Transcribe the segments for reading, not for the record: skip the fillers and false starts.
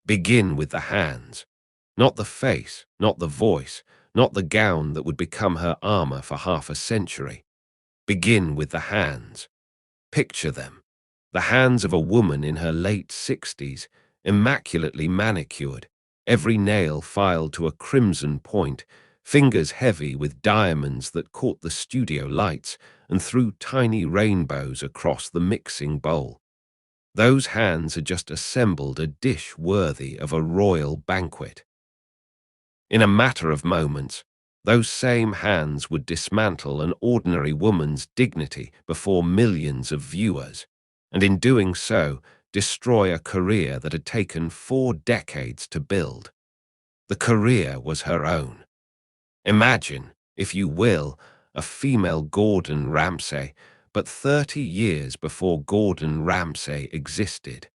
Begin with the hands. Not the face, not the voice, not the gown that would become her armor for half a century. Begin with the hands. Picture them. The hands of a woman in her late 60s, immaculately manicured, every nail filed to a crimson point, fingers heavy with diamonds that caught the studio lights and threw tiny rainbows across the mixing bowl. Those hands had just assembled a dish worthy of a royal banquet. In a matter of moments, those same hands would dismantle an ordinary woman's dignity before millions of viewers, and in doing so, destroy a career that had taken 4 decades to build. The career was her own. Imagine, if you will, a female Gordon Ramsay, but 30 years before Gordon Ramsay existed.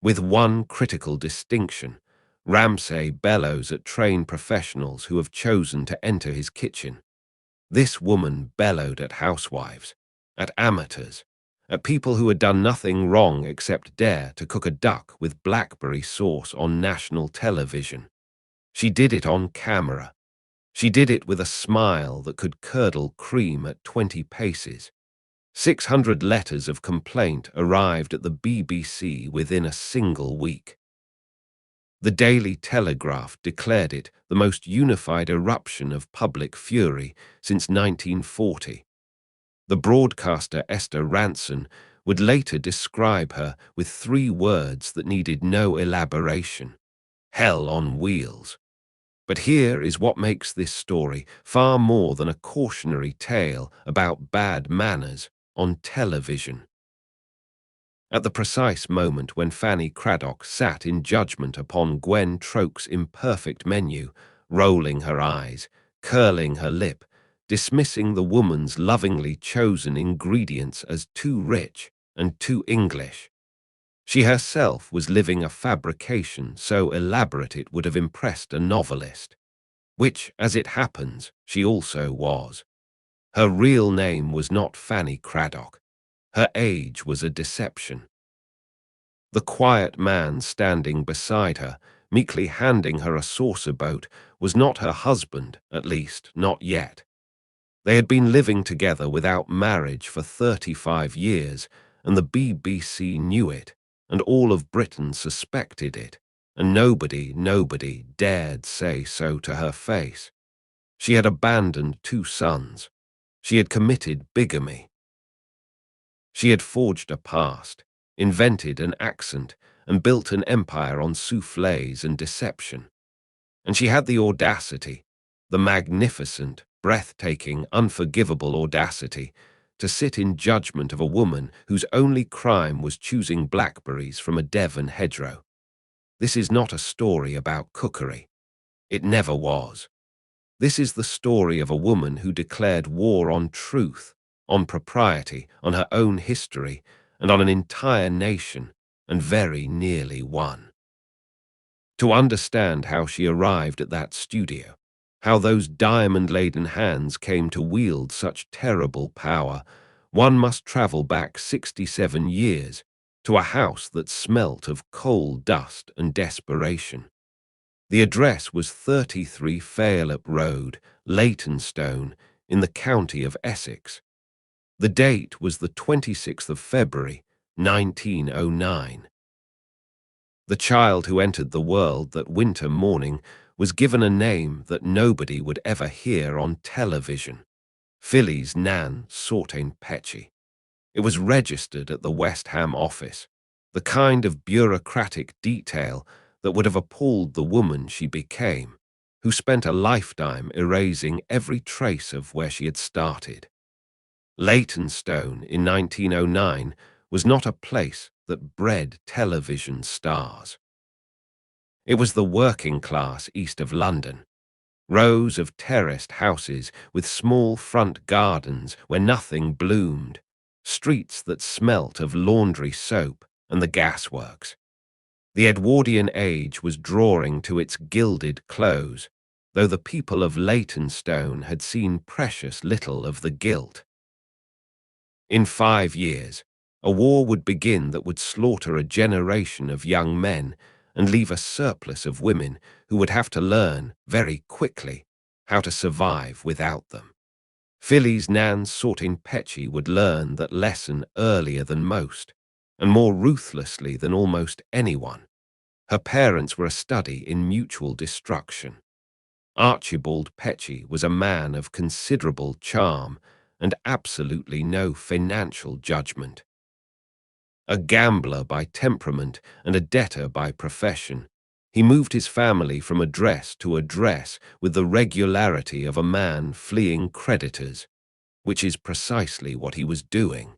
With one critical distinction: Ramsay bellows at trained professionals who have chosen to enter his kitchen. This woman bellowed at housewives, at amateurs, at people who had done nothing wrong except dare to cook a duck with blackberry sauce on national television. She did it on camera. She did it with a smile that could curdle cream at 20 paces. 600 letters of complaint arrived at the BBC within a single week. The Daily Telegraph declared it the most unified eruption of public fury since 1940. The broadcaster Esther Ranson would later describe her with 3 words that needed no elaboration: hell on wheels. But here is what makes this story far more than a cautionary tale about bad manners on television. At the precise moment when Fanny Cradock sat in judgment upon Gwen Troke's imperfect menu, rolling her eyes, curling her lip, dismissing the woman's lovingly chosen ingredients as too rich and too English, she herself was living a fabrication so elaborate it would have impressed a novelist, which, as it happens, she also was. Her real name was not Fanny Cradock. Her age was a deception. The quiet man standing beside her, meekly handing her a saucer boat, was not her husband, at least not yet. They had been living together without marriage for 35 years, and the BBC knew it, and all of Britain suspected it, and nobody dared say so to her face. She had abandoned 2 sons. She had committed bigamy. She had forged a past, invented an accent, and built an empire on soufflés and deception. And she had the audacity, the magnificent, breathtaking, unforgivable audacity, to sit in judgment of a woman whose only crime was choosing blackberries from a Devon hedgerow. This is not a story about cookery. It never was. This is the story of a woman who declared war on truth, on propriety, on her own history, and on an entire nation, and very nearly won. To understand how she arrived at that studio, how those diamond-laden hands came to wield such terrible power, one must travel back 67 years to a house that smelt of coal dust and desperation. The address was 33 Fairlop Road, Leytonstone, in the county of Essex. The date was the 26th of February, 1909. The child who entered the world that winter morning was given a name that nobody would ever hear on television: Phyllis Pechey. It was registered at the West Ham office, the kind of bureaucratic detail that would have appalled the woman she became, who spent a lifetime erasing every trace of where she had started. Leytonstone in 1909 was not a place that bred television stars. It was the working class east of London. Rows of terraced houses with small front gardens where nothing bloomed, streets that smelt of laundry soap and the gasworks. The Edwardian age was drawing to its gilded close, though the people of Leytonstone had seen precious little of the gilt. In 5 years, a war would begin that would slaughter a generation of young men and leave a surplus of women who would have to learn, very quickly, how to survive without them. Phyllis Sorting Pechey would learn that lesson earlier than most, and more ruthlessly than almost anyone. Her parents were a study in mutual destruction. Archibald Pechey was a man of considerable charm and absolutely no financial judgment. A gambler by temperament and a debtor by profession, he moved his family from address to address with the regularity of a man fleeing creditors, which is precisely what he was doing.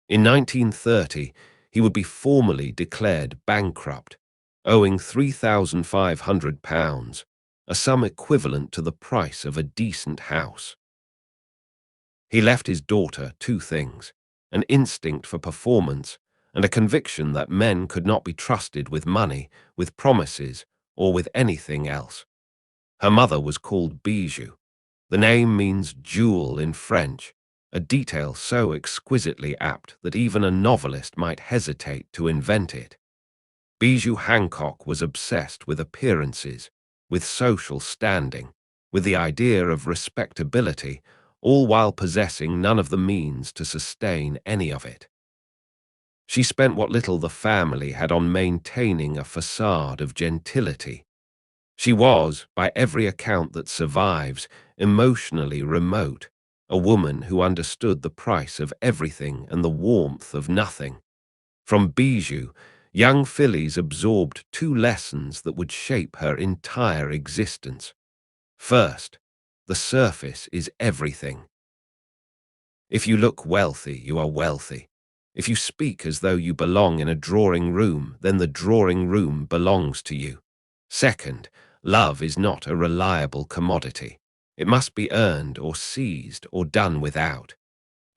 In 1930, he would be formally declared bankrupt, owing £3,500, a sum equivalent to the price of a decent house. He left his daughter two things: an instinct for performance and a conviction that men could not be trusted with money, with promises, or with anything else. Her mother was called Bijou. The name means jewel in French, a detail so exquisitely apt that even a novelist might hesitate to invent it. Bijou Hancock was obsessed with appearances, with social standing, with the idea of respectability, all while possessing none of the means to sustain any of it. She spent what little the family had on maintaining a facade of gentility. She was, by every account that survives, emotionally remote, a woman who understood the price of everything and the warmth of nothing. From Bijou, young Phyllis absorbed two lessons that would shape her entire existence. First, the surface is everything. If you look wealthy, you are wealthy. If you speak as though you belong in a drawing room, then the drawing room belongs to you. Second, love is not a reliable commodity. It must be earned or seized or done without.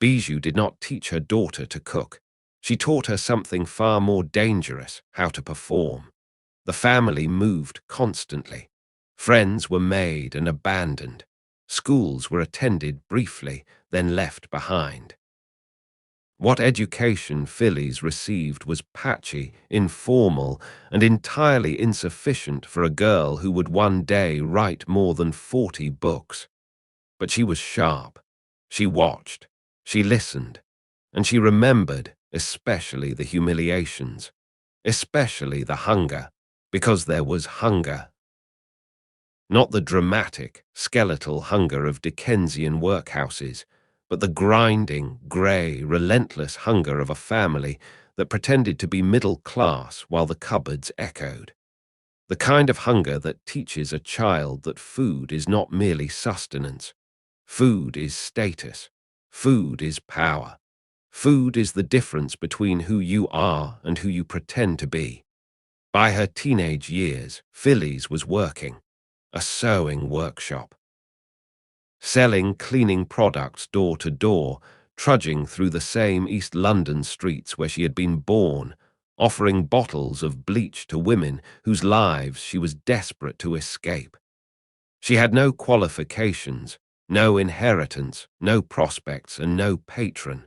Bijou did not teach her daughter to cook. She taught her something far more dangerous: how to perform. The family moved constantly. Friends were made and abandoned. Schools were attended briefly, then left behind. What education Phyllis received was patchy, informal, and entirely insufficient for a girl who would one day write more than 40 books. But she was sharp. She watched. She listened. And she remembered, especially the humiliations, especially the hunger, because there was hunger. Not the dramatic, skeletal hunger of Dickensian workhouses, but the grinding, grey, relentless hunger of a family that pretended to be middle class while the cupboards echoed. The kind of hunger that teaches a child that food is not merely sustenance. Food is status. Food is power. Food is the difference between who you are and who you pretend to be. By her teenage years, Phyllis was working. A sewing workshop. Selling cleaning products door to door, trudging through the same East London streets where she had been born, offering bottles of bleach to women whose lives she was desperate to escape. She had no qualifications, no inheritance, no prospects, and no patron.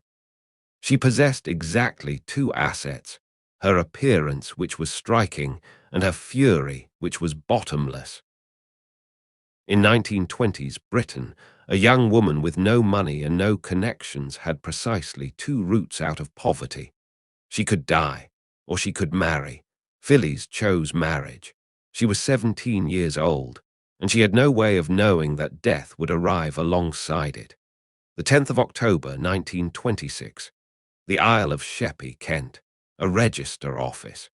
She possessed exactly two assets: her appearance, which was striking, and her fury, which was bottomless. In 1920s Britain, a young woman with no money and no connections had precisely two routes out of poverty. She could die, or she could marry. Phyllis chose marriage. She was 17 years old, and she had no way of knowing that death would arrive alongside it. The 10th of October, 1926, the Isle of Sheppey, Kent, a register office.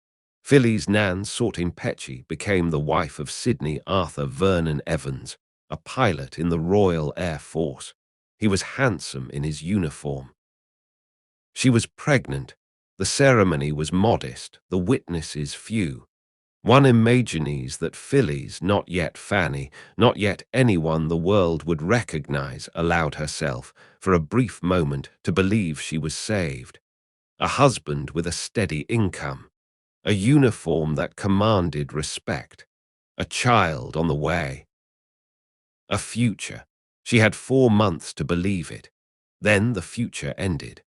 Phyllis Sorting Pechey became the wife of Sydney Arthur Vernon Evans, a pilot in the Royal Air Force. He was handsome in his uniform. She was pregnant. The ceremony was modest, the witnesses few. One imagines that Phyllis, not yet Fanny, not yet anyone the world would recognize, allowed herself, for a brief moment, to believe she was saved. A husband with a steady income. A uniform that commanded respect. A child on the way. A future. She had 4 months to believe it. Then the future ended.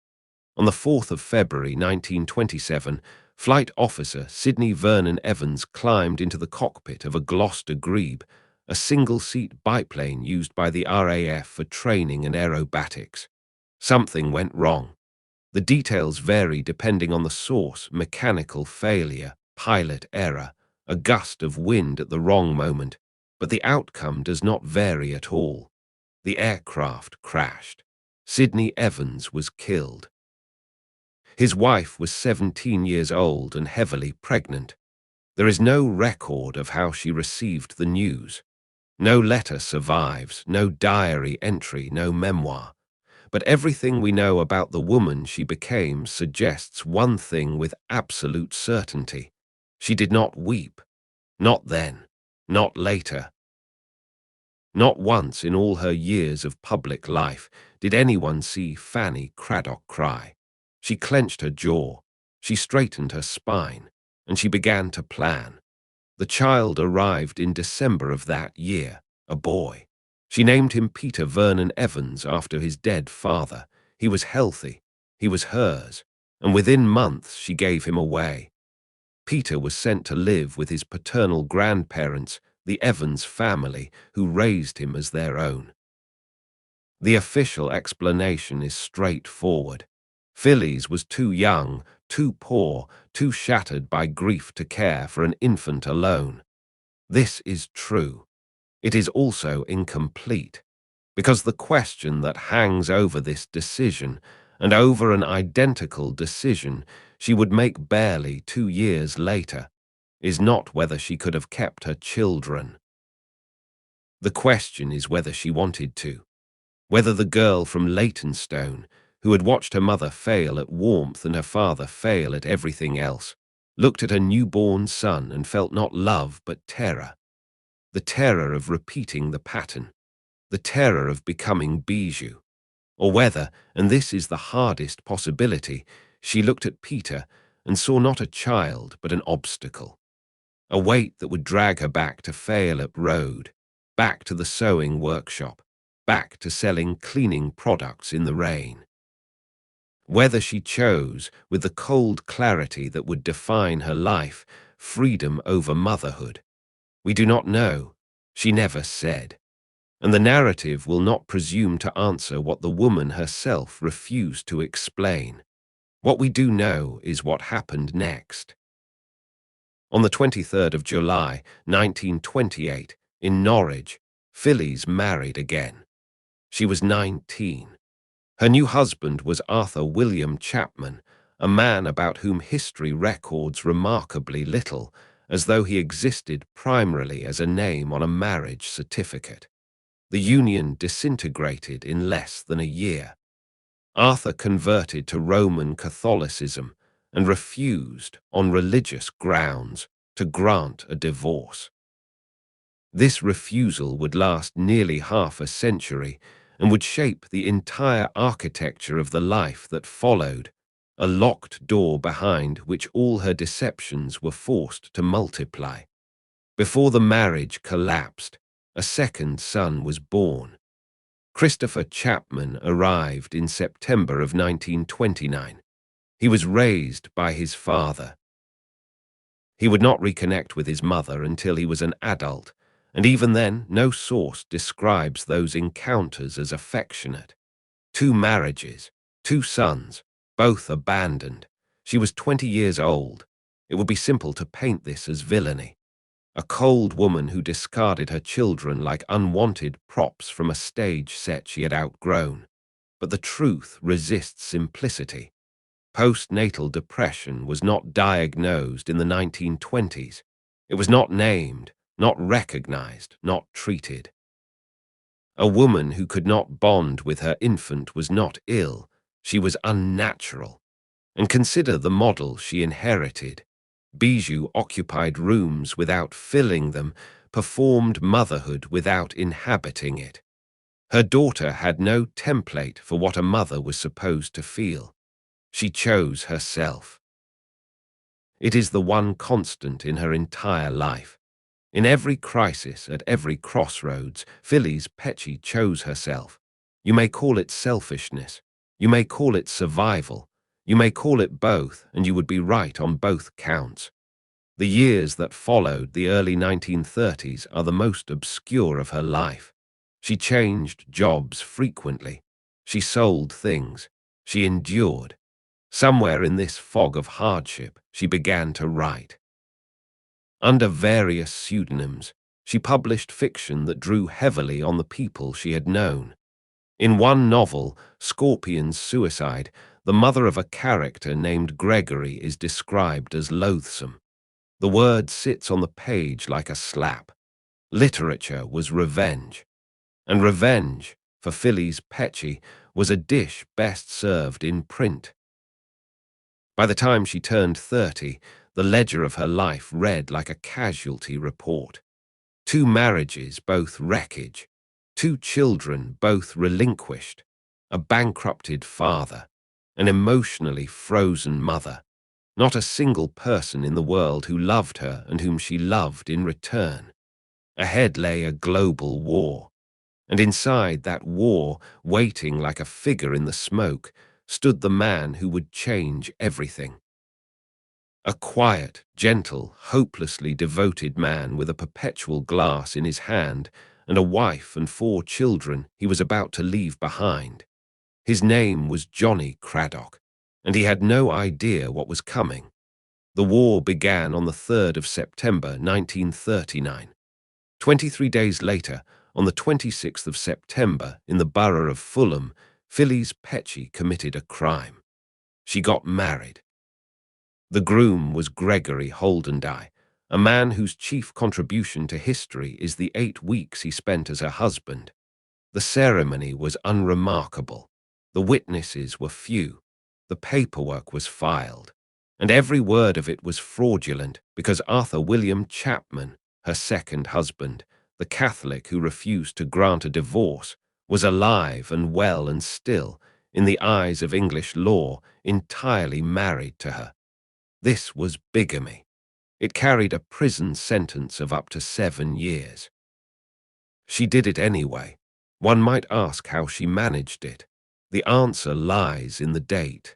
On the 4th of February 1927, Flight officer Sidney Vernon Evans climbed into the cockpit of a Gloucester Grebe, a single-seat biplane used by the RAF for training and aerobatics. Something went wrong. The details vary depending on the source: mechanical failure, pilot error, a gust of wind at the wrong moment, but the outcome does not vary at all. The aircraft crashed. Sidney Evans was killed. His wife was 17 years old and heavily pregnant. There is no record of how she received the news. No letter survives, no diary entry, no memoir. But everything we know about the woman she became suggests one thing with absolute certainty. She did not weep. Not then. Not later. Not once in all her years of public life did anyone see Fanny Cradock cry. She clenched her jaw, she straightened her spine, and she began to plan. The child arrived in December of that year, a boy. She named him Peter Vernon Evans after his dead father. He was healthy, he was hers, and within months she gave him away. Peter was sent to live with his paternal grandparents, the Evans family, who raised him as their own. The official explanation is straightforward. Phyllis was too young, too poor, too shattered by grief to care for an infant alone. This is true. It is also incomplete, because the question that hangs over this decision, and over an identical decision she would make barely 2 years later, is not whether she could have kept her children. The question is whether she wanted to. Whether the girl from Leytonstone, who had watched her mother fail at warmth and her father fail at everything else, looked at her newborn son and felt not love but terror. The terror of repeating the pattern. The terror of becoming Bijou. Or whether, and this is the hardest possibility, she looked at Peter and saw not a child but an obstacle. A weight that would drag her back to Fairlip Road, back to the sewing workshop, back to selling cleaning products in the rain. Whether she chose, with the cold clarity that would define her life, freedom over motherhood, we do not know. She never said. And the narrative will not presume to answer what the woman herself refused to explain. What we do know is what happened next. On the 23rd of July, 1928, in Norwich, Phyllis married again. She was 19. Her new husband was Arthur William Chapman, a man about whom history records remarkably little, as though he existed primarily as a name on a marriage certificate. The union disintegrated in less than a year. Arthur converted to Roman Catholicism and refused, on religious grounds, to grant a divorce. This refusal would last nearly half a century and would shape the entire architecture of the life that followed, a locked door behind which all her deceptions were forced to multiply. Before the marriage collapsed, a second son was born. Christopher Chapman arrived in September of 1929. He was raised by his father. He would not reconnect with his mother until he was an adult, and even then, no source describes those encounters as affectionate. 2 marriages, 2 sons, both abandoned. She was 20 years old. It would be simple to paint this as villainy. A cold woman who discarded her children like unwanted props from a stage set she had outgrown. But the truth resists simplicity. Postnatal depression was not diagnosed in the 1920s. It was not named, not recognized, not treated. A woman who could not bond with her infant was not ill, she was unnatural. And consider the model she inherited. Bijou occupied rooms without filling them, performed motherhood without inhabiting it. Her daughter had no template for what a mother was supposed to feel. She chose herself. It is the one constant in her entire life. In every crisis, at every crossroads, Phyllis Pechey chose herself. You may call it selfishness. You may call it survival. You may call it both, and you would be right on both counts. The years that followed the early 1930s are the most obscure of her life. She changed jobs frequently. She sold things. She endured. Somewhere in this fog of hardship, she began to write. Under various pseudonyms, she published fiction that drew heavily on the people she had known. In one novel, Scorpion's Suicide, the mother of a character named Gregory is described as loathsome. The word sits on the page like a slap. Literature was revenge. And revenge, for Phyllis Pechey, was a dish best served in print. By the time she turned 30, the ledger of her life read like a casualty report. 2 marriages, both wreckage. 2 children, both relinquished. A bankrupted father. An emotionally frozen mother. Not a single person in the world who loved her and whom she loved in return. Ahead lay a global war. And inside that war, waiting like a figure in the smoke, stood the man who would change everything. A quiet, gentle, hopelessly devoted man with a perpetual glass in his hand and a wife and 4 children he was about to leave behind. His name was Johnny Cradock, and he had no idea what was coming. The war began on the 3rd of September 1939. 23 days later, on the 26th of September, in the borough of Fulham, Phyllis Pechey committed a crime. She got married. The groom was Gregory Holdendye, a man whose chief contribution to history is the 8 weeks he spent as her husband. The ceremony was unremarkable. The witnesses were few. The paperwork was filed. And every word of it was fraudulent because Arthur William Chapman, her second husband, the Catholic who refused to grant a divorce, was alive and well and still, in the eyes of English law, entirely married to her. This was bigamy. It carried a prison sentence of up to 7 years. She did it anyway. One might ask how she managed it. The answer lies in the date.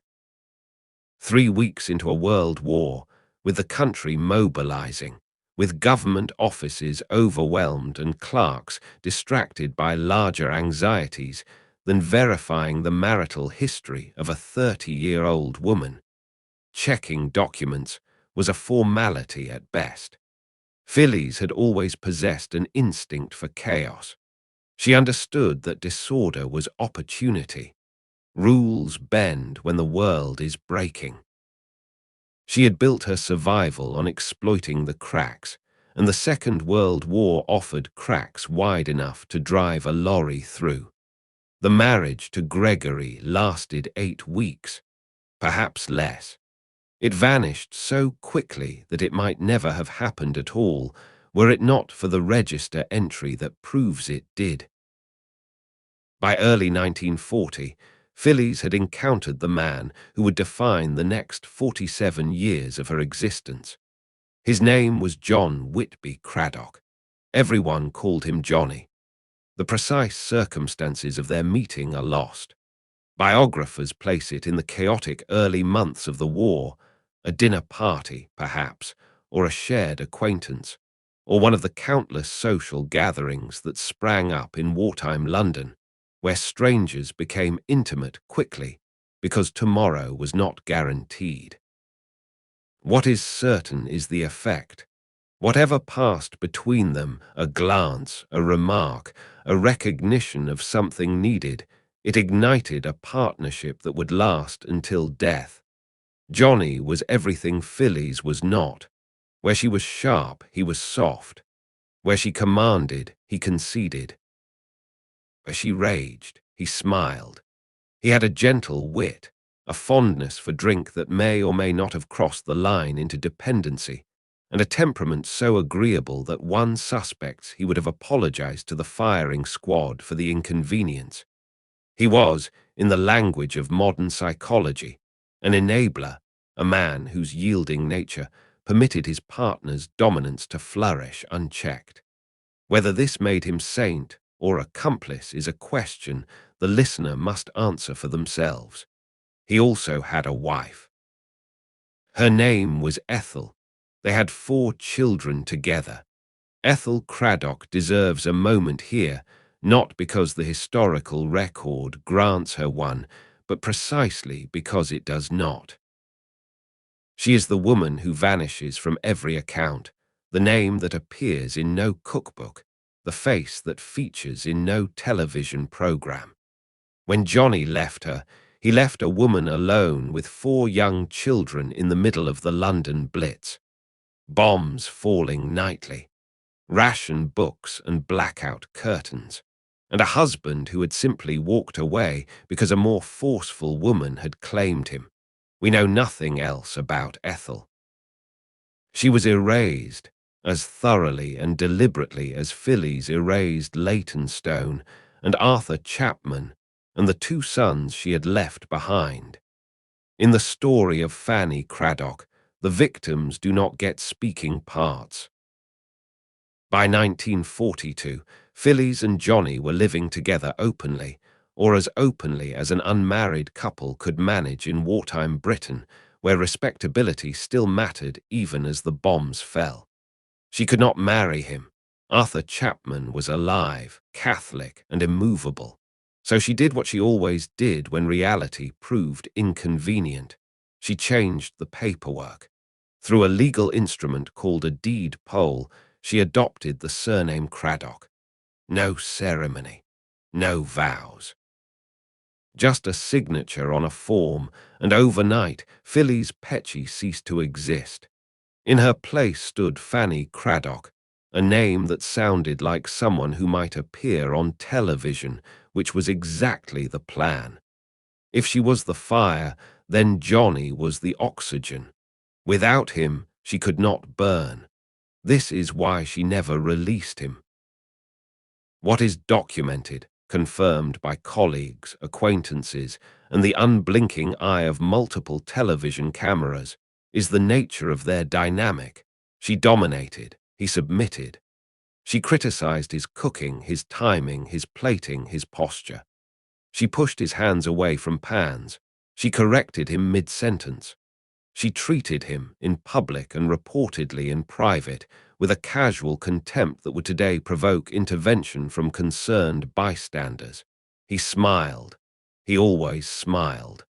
3 weeks into a world war, with the country mobilizing, with government offices overwhelmed and clerks distracted by larger anxieties than verifying the marital history of a 30-year-old woman. Checking documents was a formality at best. Phyllis had always possessed an instinct for chaos. She understood that disorder was opportunity. Rules bend when the world is breaking. She had built her survival on exploiting the cracks, and the Second World War offered cracks wide enough to drive a lorry through. The marriage to Gregory lasted 8 weeks, perhaps less. It vanished so quickly that it might never have happened at all, were it not for the register entry that proves it did. By early 1940, Phyllis had encountered the man who would define the next 47 years of her existence. His name was John Whitby Cradock. Everyone called him Johnny. The precise circumstances of their meeting are lost. Biographers place it in the chaotic early months of the war, a dinner party, perhaps, or a shared acquaintance, or one of the countless social gatherings that sprang up in wartime London, where strangers became intimate quickly because tomorrow was not guaranteed. What is certain is the effect. Whatever passed between them, a glance, a remark, a recognition of something needed, it ignited a partnership that would last until death. Johnny was everything Phyllis was not. Where she was sharp, he was soft. Where she commanded, he conceded. Where she raged, he smiled. He had a gentle wit, a fondness for drink that may or may not have crossed the line into dependency, and a temperament so agreeable that one suspects he would have apologized to the firing squad for the inconvenience. He was, in the language of modern psychology, an enabler, a man whose yielding nature permitted his partner's dominance to flourish unchecked. Whether this made him saint or accomplice is a question the listener must answer for themselves. He also had a wife. Her name was Ethel. They had 4 children together. Ethel Cradock deserves a moment here, not because the historical record grants her one, but precisely because it does not. She is the woman who vanishes from every account, the name that appears in no cookbook, the face that features in no television program. When Johnny left her, he left a woman alone with 4 young children in the middle of the London Blitz. Bombs falling nightly, ration books and blackout curtains, and a husband who had simply walked away because a more forceful woman had claimed him. We know nothing else about Ethel. She was erased as thoroughly and deliberately as Phyllis erased Leytonstone and Arthur Chapman and the 2 sons she had left behind. In the story of Fanny Cradock, the victims do not get speaking parts. By 1942, Phyllis and Johnny were living together openly, or as openly as an unmarried couple could manage in wartime Britain, where respectability still mattered even as the bombs fell. She could not marry him. Arthur Chapman was alive, Catholic, and immovable. So she did what she always did when reality proved inconvenient. She changed the paperwork. Through a legal instrument called a deed poll, she adopted the surname Cradock. No ceremony, no vows. Just a signature on a form, and overnight, Phyllis Pechey ceased to exist. In her place stood Fanny Cradock, a name that sounded like someone who might appear on television, which was exactly the plan. If she was the fire, then Johnny was the oxygen. Without him, she could not burn. This is why she never released him. What is documented, confirmed by colleagues, acquaintances, and the unblinking eye of multiple television cameras, is the nature of their dynamic. She dominated, he submitted. She criticized his cooking, his timing, his plating, his posture. She pushed his hands away from pans. She corrected him mid-sentence. She treated him, in public and reportedly in private, with a casual contempt that would today provoke intervention from concerned bystanders. He smiled. He always smiled.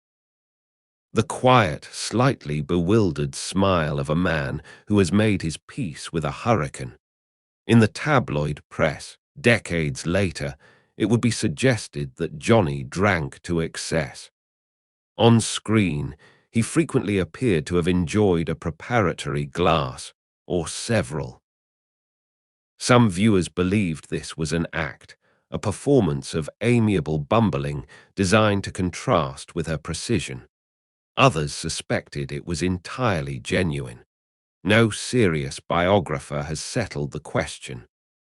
The quiet, slightly bewildered smile of a man who has made his peace with a hurricane. In the tabloid press, decades later, it would be suggested that Johnny drank to excess. On screen, he frequently appeared to have enjoyed a preparatory glass, or several. Some viewers believed this was an act, a performance of amiable bumbling designed to contrast with her precision. Others suspected it was entirely genuine. No serious biographer has settled the question.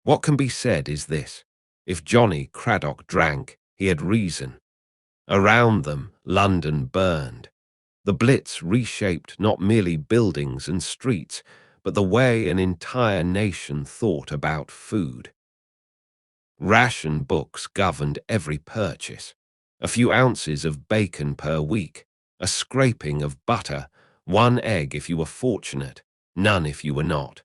What can be said is this: if Johnny Cradock drank, he had reason. Around them, London burned. The Blitz reshaped not merely buildings and streets, but the way an entire nation thought about food. Ration books governed every purchase. A few ounces of bacon per week, a scraping of butter, 1 egg if you were fortunate, none if you were not.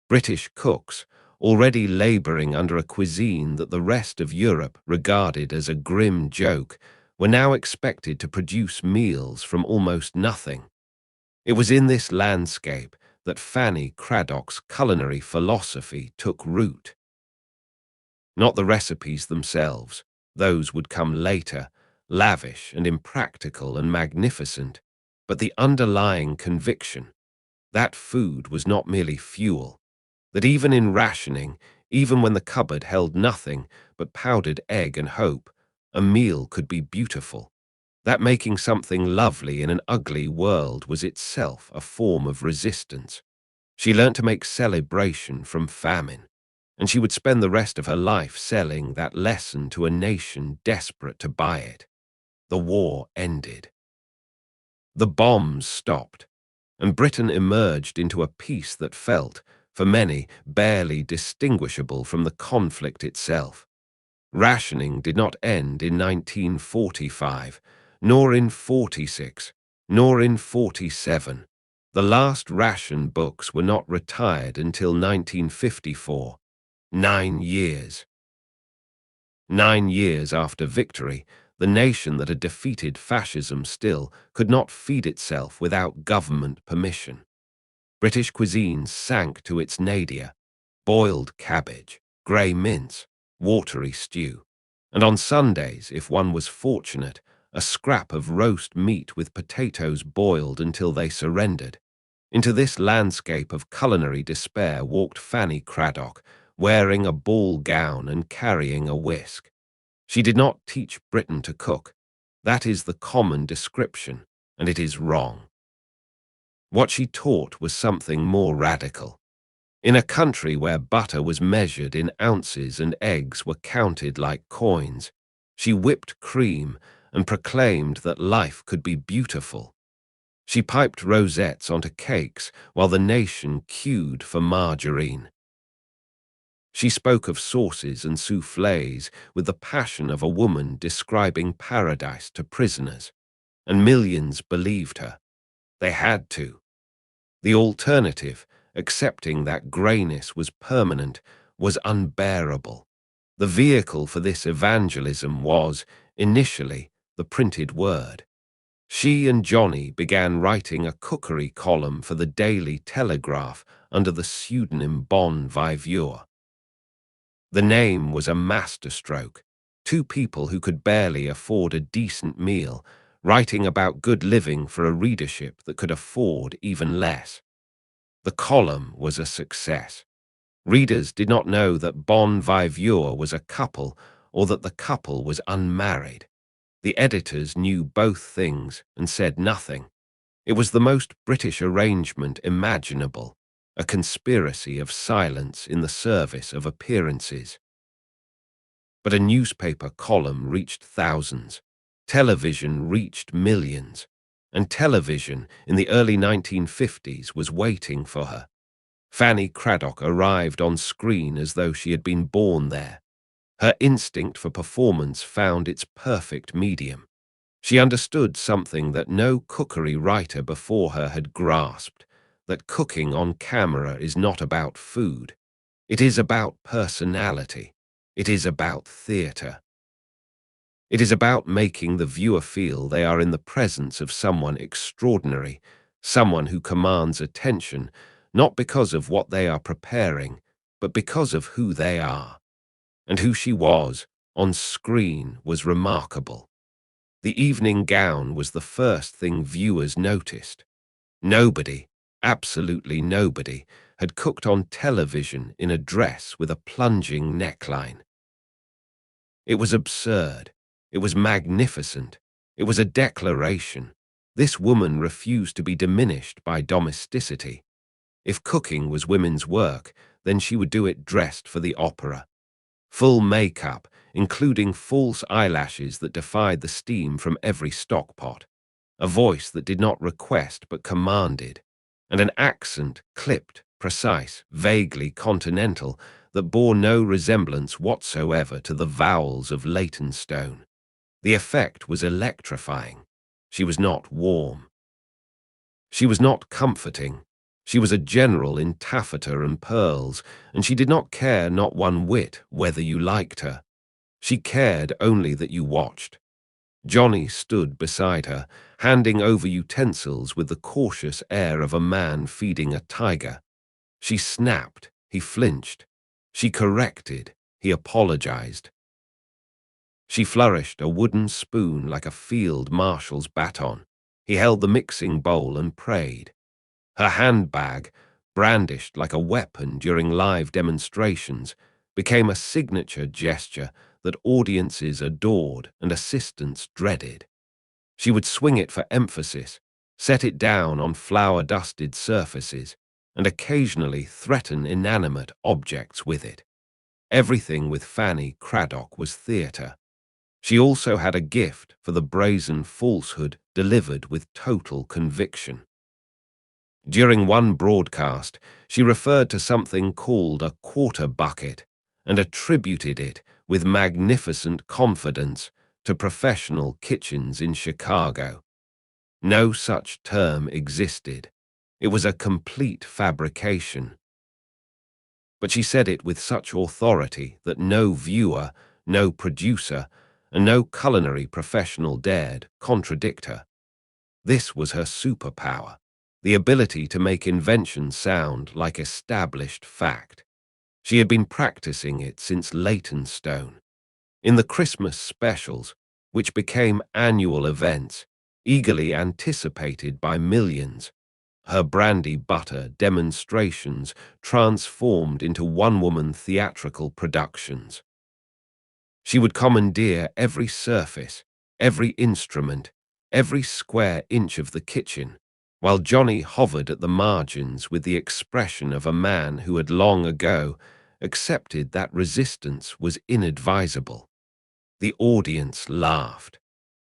British cooks, already labouring under a cuisine that the rest of Europe regarded as a grim joke, were now expected to produce meals from almost nothing. It was in this landscape that Fanny Cradock's culinary philosophy took root. Not the recipes themselves, those would come later, lavish and impractical and magnificent, but the underlying conviction that food was not merely fuel, that even in rationing, even when the cupboard held nothing but powdered egg and hope, a meal could be beautiful, that making something lovely in an ugly world was itself a form of resistance. She learnt to make celebration from famine, and she would spend the rest of her life selling that lesson to a nation desperate to buy it. The war ended. The bombs stopped, and Britain emerged into a peace that felt, for many, barely distinguishable from the conflict itself. Rationing did not end in 1945, nor in 46, nor in 47. The last ration books were not retired until 1954. 9 years. 9 years after victory, the nation that had defeated fascism still could not feed itself without government permission. British cuisine sank to its nadir: boiled cabbage, grey mince, watery stew, and on Sundays, if one was fortunate, a scrap of roast meat with potatoes boiled until they surrendered. Into this landscape of culinary despair walked Fanny Cradock, wearing a ball gown and carrying a whisk. She did not teach Britain to cook. That is the common description, and it is wrong. What she taught was something more radical. In a country where butter was measured in ounces and eggs were counted like coins, she whipped cream and proclaimed that life could be beautiful. She piped rosettes onto cakes while the nation queued for margarine. She spoke of sauces and soufflés with the passion of a woman describing paradise to prisoners, and millions believed her. They had to. The alternative, accepting that greyness was permanent, was unbearable. The vehicle for this evangelism was, initially, the printed word. She and Johnny began writing a cookery column for the Daily Telegraph under the pseudonym Bon Viveur. The name was a masterstroke. Two people who could barely afford a decent meal, writing about good living for a readership that could afford even less. The column was a success. Readers did not know that Bon Viveur was a couple or that the couple was unmarried. The editors knew both things and said nothing. It was the most British arrangement imaginable, a conspiracy of silence in the service of appearances. But a newspaper column reached thousands. Television reached millions. And television in the early 1950s was waiting for her. Fanny Cradock arrived on screen as though she had been born there. Her instinct for performance found its perfect medium. She understood something that no cookery writer before her had grasped, that cooking on camera is not about food. It is about personality. It is about theatre. It is about making the viewer feel they are in the presence of someone extraordinary, someone who commands attention, not because of what they are preparing, but because of who they are. And who she was, on screen, was remarkable. The evening gown was the first thing viewers noticed. Nobody, absolutely nobody, had cooked on television in a dress with a plunging neckline. It was absurd. It was magnificent. It was a declaration. This woman refused to be diminished by domesticity. If cooking was women's work, then she would do it dressed for the opera. Full makeup, including false eyelashes that defied the steam from every stockpot, a voice that did not request but commanded, and an accent clipped, precise, vaguely continental, that bore no resemblance whatsoever to the vowels of Leytonstone. The effect was electrifying. She was not warm. She was not comforting. She was a general in taffeta and pearls, and she did not care not one whit whether you liked her. She cared only that you watched. Johnny stood beside her, handing over utensils with the cautious air of a man feeding a tiger. She snapped, he flinched. She corrected, he apologized. She flourished a wooden spoon like a field marshal's baton. He held the mixing bowl and prayed. Her handbag, brandished like a weapon during live demonstrations, became a signature gesture that audiences adored and assistants dreaded. She would swing it for emphasis, set it down on flour-dusted surfaces, and occasionally threaten inanimate objects with it. Everything with Fanny Cradock was theatre. She also had a gift for the brazen falsehood delivered with total conviction. During one broadcast, she referred to something called a quarter bucket and attributed it, with magnificent confidence, to professional kitchens in Chicago. No such term existed. It was a complete fabrication. But she said it with such authority that no viewer, no producer, and no culinary professional dared contradict her. This was her superpower, the ability to make invention sound like established fact. She had been practicing it since Leytonstone. In the Christmas specials, which became annual events, eagerly anticipated by millions, her brandy butter demonstrations transformed into one-woman theatrical productions. She would commandeer every surface, every instrument, every square inch of the kitchen, while Johnny hovered at the margins with the expression of a man who had long ago accepted that resistance was inadvisable. The audience laughed.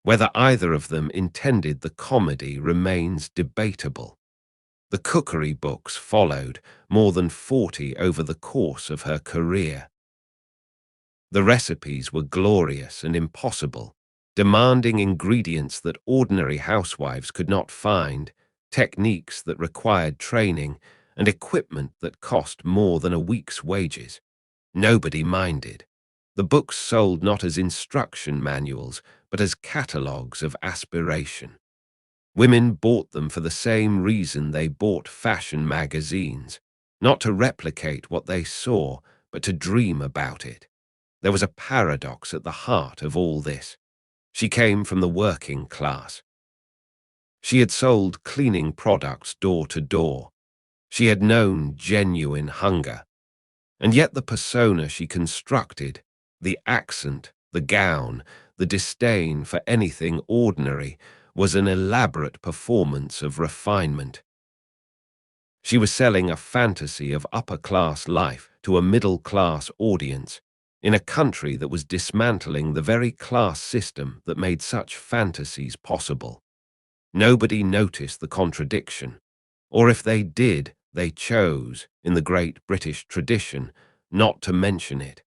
Whether either of them intended the comedy remains debatable. The cookery books followed, more than 40 over the course of her career. The recipes were glorious and impossible, demanding ingredients that ordinary housewives could not find, techniques that required training, and equipment that cost more than a week's wages. Nobody minded. The books sold not as instruction manuals, but as catalogues of aspiration. Women bought them for the same reason they bought fashion magazines, not to replicate what they saw, but to dream about it. There was a paradox at the heart of all this. She came from the working class. She had sold cleaning products door to door. She had known genuine hunger. And yet the persona she constructed, the accent, the gown, the disdain for anything ordinary, was an elaborate performance of refinement. She was selling a fantasy of upper-class life to a middle-class audience in a country that was dismantling the very class system that made such fantasies possible. Nobody noticed the contradiction, or if they did, they chose, in the great British tradition, not to mention it.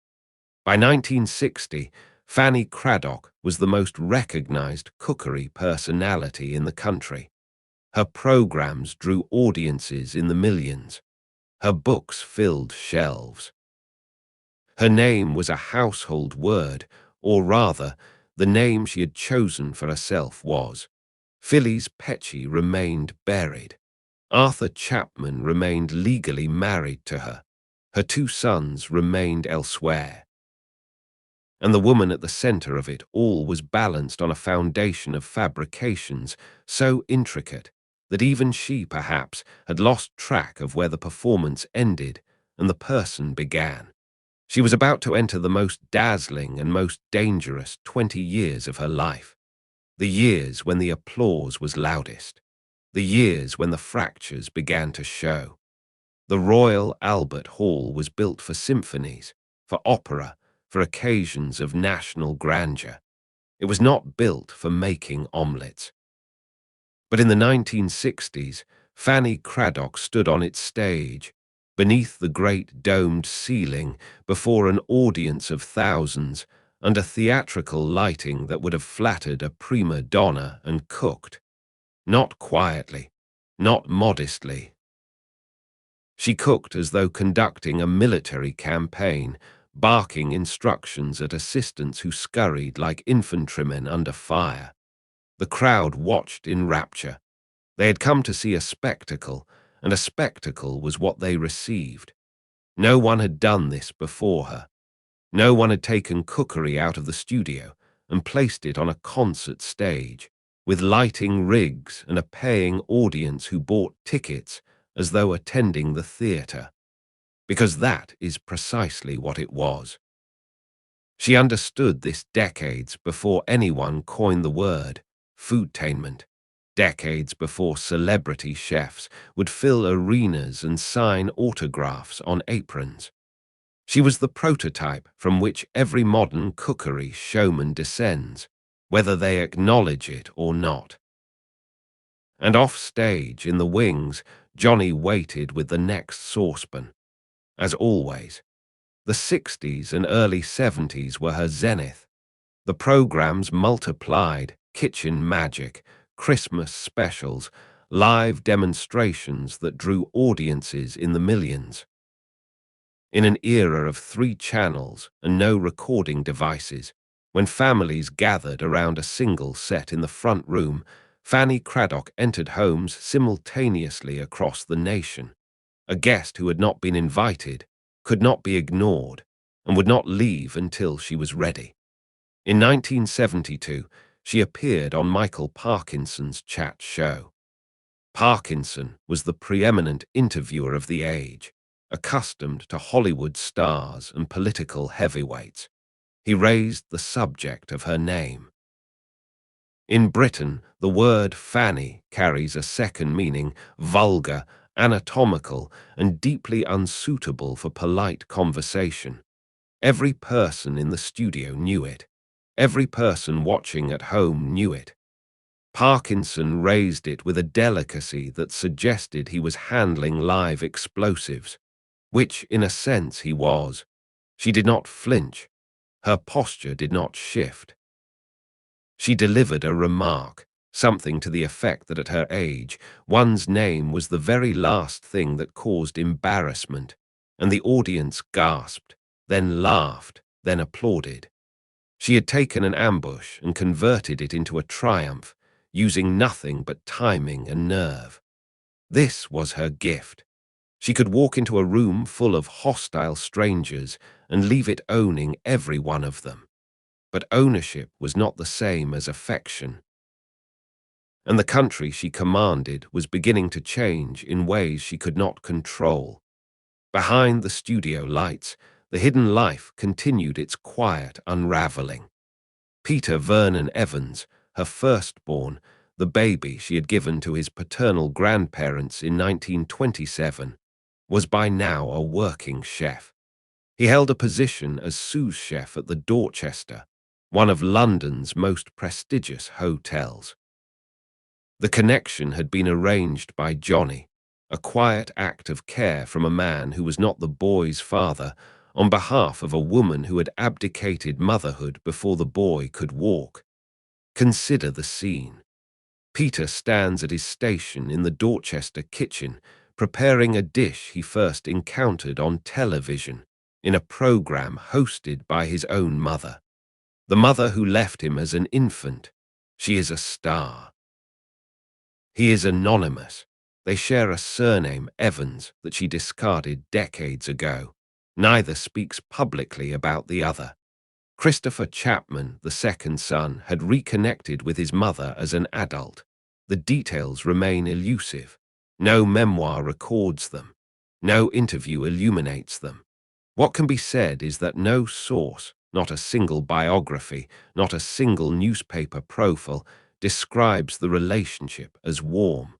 By 1960, Fanny Cradock was the most recognized cookery personality in the country. Her programs drew audiences in the millions. Her books filled shelves. Her name was a household word, or rather, the name she had chosen for herself was. Phyllis Pechey remained buried. Arthur Chapman remained legally married to her. Her 2 sons remained elsewhere. And the woman at the center of it all was balanced on a foundation of fabrications so intricate that even she, perhaps, had lost track of where the performance ended and the person began. She was about to enter the most dazzling and most dangerous 20 years of her life, the years when the applause was loudest, the years when the fractures began to show. The Royal Albert Hall was built for symphonies, for opera, for occasions of national grandeur. It was not built for making omelettes. But in the 1960s, Fanny Cradock stood on its stage, beneath the great domed ceiling, before an audience of thousands, under theatrical lighting that would have flattered a prima donna, and cooked. Not quietly, not modestly. She cooked as though conducting a military campaign, barking instructions at assistants who scurried like infantrymen under fire. The crowd watched in rapture. They had come to see a spectacle, and a spectacle was what they received. No one had done this before her. No one had taken cookery out of the studio and placed it on a concert stage, with lighting rigs and a paying audience who bought tickets as though attending the theatre, because that is precisely what it was. She understood this decades before anyone coined the word foodtainment, decades before celebrity chefs would fill arenas and sign autographs on aprons. She was the prototype from which every modern cookery showman descends, whether they acknowledge it or not. And off stage, in the wings, Johnny waited with the next saucepan. As always, the 60s and early 70s were her zenith. The programs multiplied: kitchen magic, Christmas specials, live demonstrations that drew audiences in the millions. In an era of 3 channels and no recording devices, when families gathered around a single set in the front room, Fanny Cradock entered homes simultaneously across the nation. A guest who had not been invited, could not be ignored, and would not leave until she was ready. In 1972, she appeared on Michael Parkinson's chat show. Parkinson was the preeminent interviewer of the age, accustomed to Hollywood stars and political heavyweights. He raised the subject of her name. In Britain, the word Fanny carries a second meaning: vulgar, anatomical, and deeply unsuitable for polite conversation. Every person in the studio knew it. Every person watching at home knew it. Parkinson raised it with a delicacy that suggested he was handling live explosives, which in a sense he was. She did not flinch. Her posture did not shift. She delivered a remark, something to the effect that at her age, one's name was the very last thing that caused embarrassment, and the audience gasped, then laughed, then applauded. She had taken an ambush and converted it into a triumph, using nothing but timing and nerve. This was her gift. She could walk into a room full of hostile strangers and leave it owning every one of them. But ownership was not the same as affection. And the country she commanded was beginning to change in ways she could not control. Behind the studio lights, the hidden life continued its quiet unraveling. Peter Vernon Evans, her firstborn, the baby she had given to his paternal grandparents in 1927, was by now a working chef. He held a position as sous chef at the Dorchester, one of London's most prestigious hotels. The connection had been arranged by Johnny, a quiet act of care from a man who was not the boy's father, on behalf of a woman who had abdicated motherhood before the boy could walk. Consider the scene. Peter stands at his station in the Dorchester kitchen, preparing a dish he first encountered on television, in a program hosted by his own mother. The mother who left him as an infant. She is a star. He is anonymous. They share a surname, Evans, that she discarded decades ago. Neither speaks publicly about the other. Christopher Chapman, the second son, had reconnected with his mother as an adult. The details remain elusive. No memoir records them. No interview illuminates them. What can be said is that no source, not a single biography, not a single newspaper profile, describes the relationship as warm.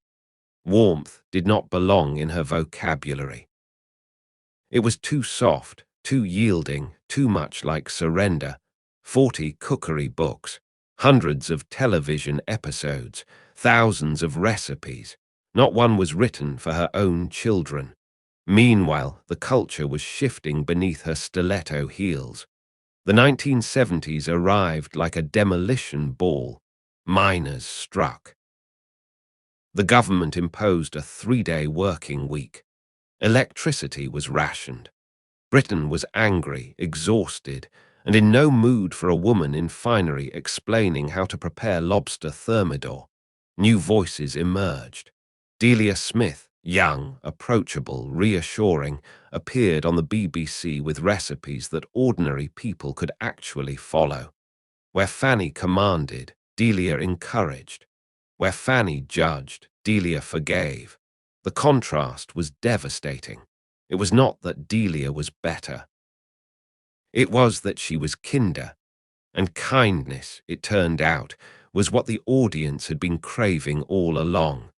Warmth did not belong in her vocabulary. It was too soft, too yielding, too much like surrender. 40 cookery books, hundreds of television episodes, thousands of recipes. Not one was written for her own children. Meanwhile, the culture was shifting beneath her stiletto heels. The 1970s arrived like a demolition ball. Miners struck. The government imposed a 3-day working week. Electricity was rationed. Britain was angry, exhausted, and in no mood for a woman in finery explaining how to prepare lobster thermidor. New voices emerged. Delia Smith, young, approachable, reassuring, appeared on the BBC with recipes that ordinary people could actually follow. Where Fanny commanded, Delia encouraged. Where Fanny judged, Delia forgave. The contrast was devastating. It was not that Delia was better. It was that she was kinder. And kindness, it turned out, was what the audience had been craving all along.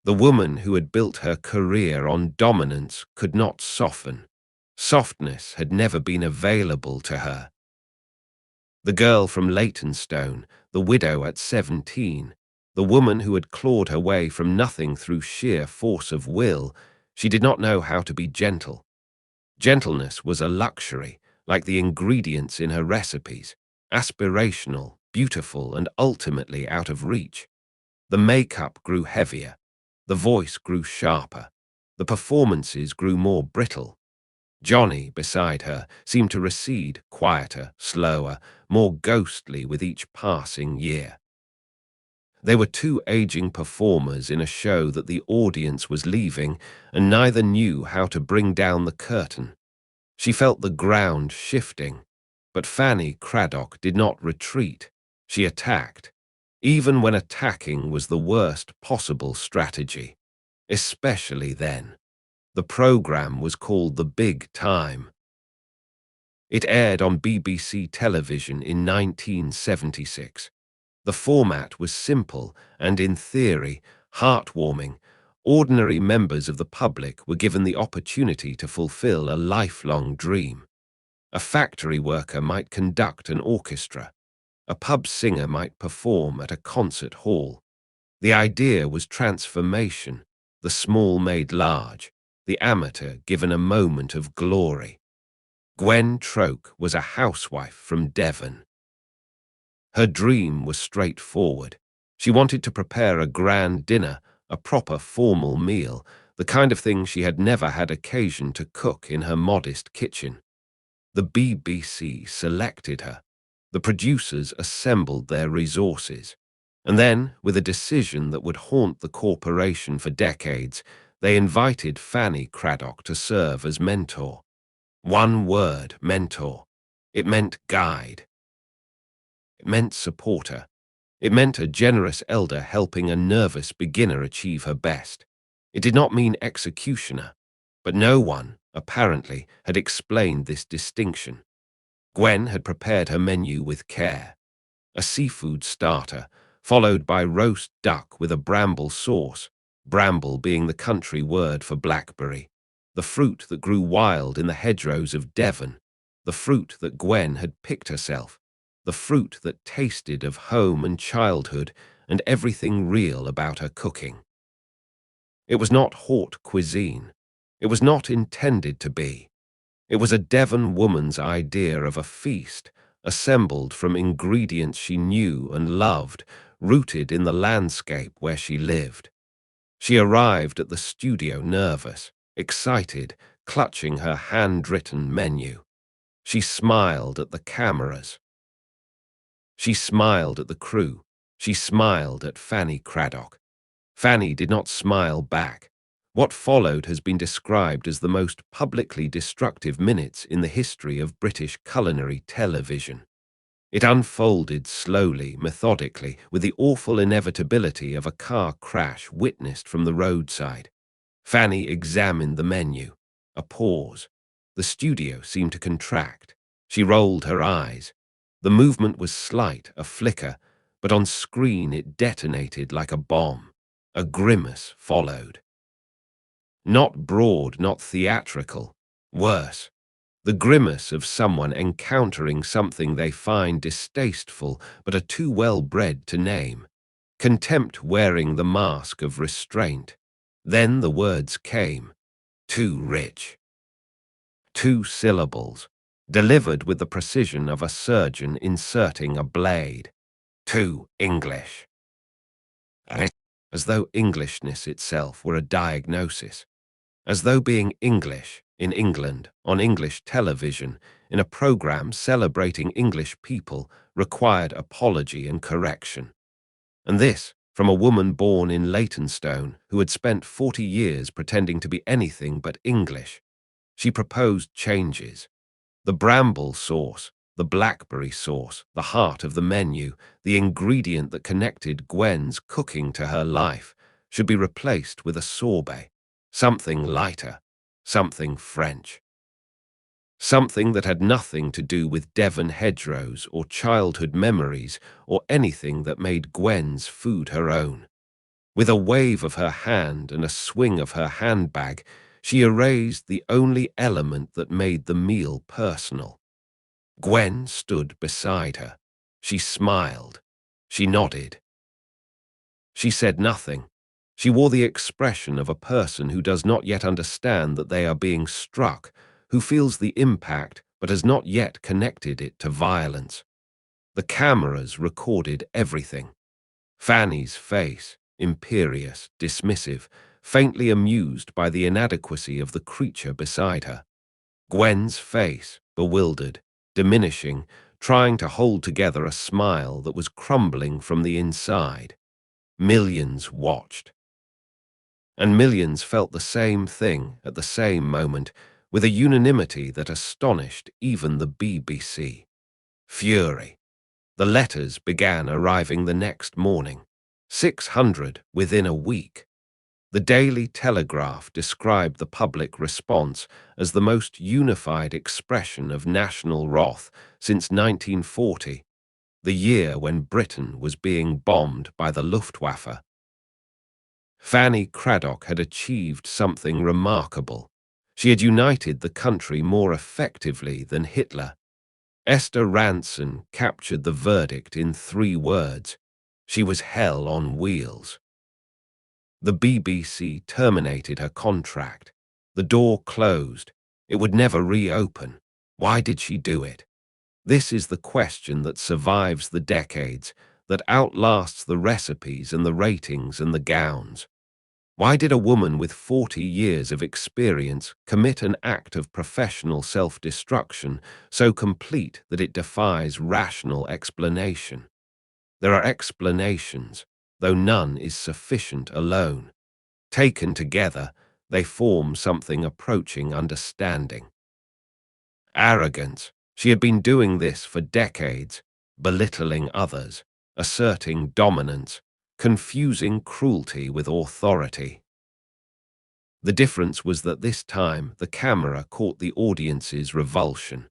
The woman who had built her career on dominance could not soften. Softness had never been available to her. The girl from Leytonstone, the widow at 17, the woman who had clawed her way from nothing through sheer force of will, she did not know how to be gentle. Gentleness was a luxury, like the ingredients in her recipes, aspirational, beautiful, and ultimately out of reach. The makeup grew heavier, the voice grew sharper, the performances grew more brittle. Johnny, beside her, seemed to recede, quieter, slower, more ghostly with each passing year. They were two aging performers in a show that the audience was leaving, and neither knew how to bring down the curtain. She felt the ground shifting, but Fanny Cradock did not retreat. She attacked, even when attacking was the worst possible strategy, especially then. The program was called The Big Time. It aired on BBC television in 1976. The format was simple and, in theory, heartwarming. Ordinary members of the public were given the opportunity to fulfill a lifelong dream. A factory worker might conduct an orchestra. A pub singer might perform at a concert hall. The idea was transformation, the small made large, the amateur given a moment of glory. Gwen Troke was a housewife from Devon. Her dream was straightforward. She wanted to prepare a grand dinner, a proper formal meal, the kind of thing she had never had occasion to cook in her modest kitchen. The BBC selected her. The producers assembled their resources. And then, with a decision that would haunt the corporation for decades, they invited Fanny Cradock to serve as mentor. One word, mentor. It meant guide. It meant supporter. It meant a generous elder helping a nervous beginner achieve her best. It did not mean executioner, but no one, apparently, had explained this distinction. Gwen had prepared her menu with care. A seafood starter, followed by roast duck with a bramble sauce, bramble being the country word for blackberry, the fruit that grew wild in the hedgerows of Devon, the fruit that Gwen had picked herself, the fruit that tasted of home and childhood and everything real about her cooking. It was not haute cuisine. It was not intended to be. It was a Devon woman's idea of a feast, assembled from ingredients she knew and loved, rooted in the landscape where she lived. She arrived at the studio nervous, excited, clutching her handwritten menu. She smiled at the cameras. She smiled at the crew. She smiled at Fanny Cradock. Fanny did not smile back. What followed has been described as the most publicly destructive minutes in the history of British culinary television. It unfolded slowly, methodically, with the awful inevitability of a car crash witnessed from the roadside. Fanny examined the menu. A pause. The studio seemed to contract. She rolled her eyes. The movement was slight, a flicker, but on screen it detonated like a bomb. A grimace followed. Not broad, not theatrical. Worse. The grimace of someone encountering something they find distasteful but are too well bred to name. Contempt wearing the mask of restraint. Then the words came. Too rich. 2 syllables, delivered with the precision of a surgeon inserting a blade. Too English. As though Englishness itself were a diagnosis. As though being English, in England, on English television, in a program celebrating English people, required apology and correction. And this, from a woman born in Leytonstone who had spent 40 years pretending to be anything but English. She proposed changes. The bramble sauce, the blackberry sauce, the heart of the menu, the ingredient that connected Gwen's cooking to her life, should be replaced with a sorbet, something lighter, something French. Something that had nothing to do with Devon hedgerows or childhood memories or anything that made Gwen's food her own. With a wave of her hand and a swing of her handbag, she erased the only element that made the meal personal. Gwen stood beside her. She smiled. She nodded. She said nothing. She wore the expression of a person who does not yet understand that they are being struck, who feels the impact but has not yet connected it to violence. The cameras recorded everything. Fanny's face, imperious, dismissive, faintly amused by the inadequacy of the creature beside her. Gwen's face, bewildered, diminishing, trying to hold together a smile that was crumbling from the inside. Millions watched. And millions felt the same thing at the same moment, with a unanimity that astonished even the BBC. Fury. The letters began arriving the next morning, 600 within a week. The Daily Telegraph described the public response as the most unified expression of national wrath since 1940, the year when Britain was being bombed by the Luftwaffe. Fanny Cradock had achieved something remarkable. She had united the country more effectively than Hitler. Esther Ranson captured the verdict in 3 words. She was hell on wheels. The BBC terminated her contract. The door closed. It would never reopen. Why did she do it? This is the question that survives the decades, that outlasts the recipes and the ratings and the gowns. Why did a woman with 40 years of experience commit an act of professional self-destruction so complete that it defies rational explanation? There are explanations, though none is sufficient alone. Taken together, they form something approaching understanding. Arrogance. She had been doing this for decades, belittling others, asserting dominance, confusing cruelty with authority. The difference was that this time the camera caught the audience's revulsion.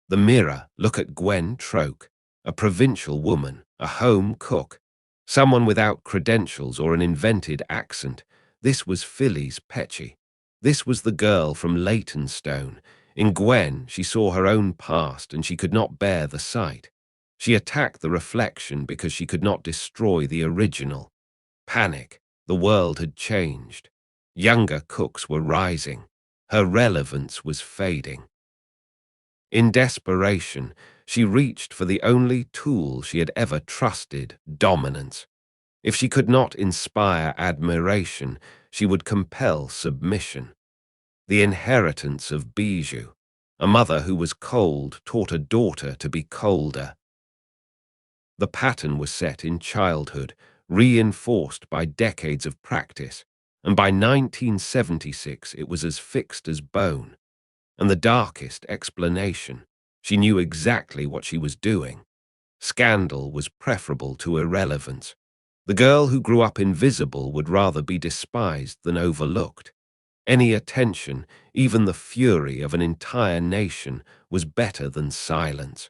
The mirror, look at Gwen Troke, a provincial woman, a home cook, someone without credentials or an invented accent. This was Phyllis Pechey. This was the girl from Leytonstone. In Gwen, she saw her own past and she could not bear the sight. She attacked the reflection because she could not destroy the original. Panic. The world had changed. Younger cooks were rising. Her relevance was fading. In desperation, she reached for the only tool she had ever trusted, dominance. If she could not inspire admiration, she would compel submission. The inheritance of Bijou. A mother who was cold taught a daughter to be colder. The pattern was set in childhood, reinforced by decades of practice, and by 1976 it was as fixed as bone. And the darkest explanation, she knew exactly what she was doing. Scandal was preferable to irrelevance. The girl who grew up invisible would rather be despised than overlooked. Any attention, even the fury of an entire nation, was better than silence.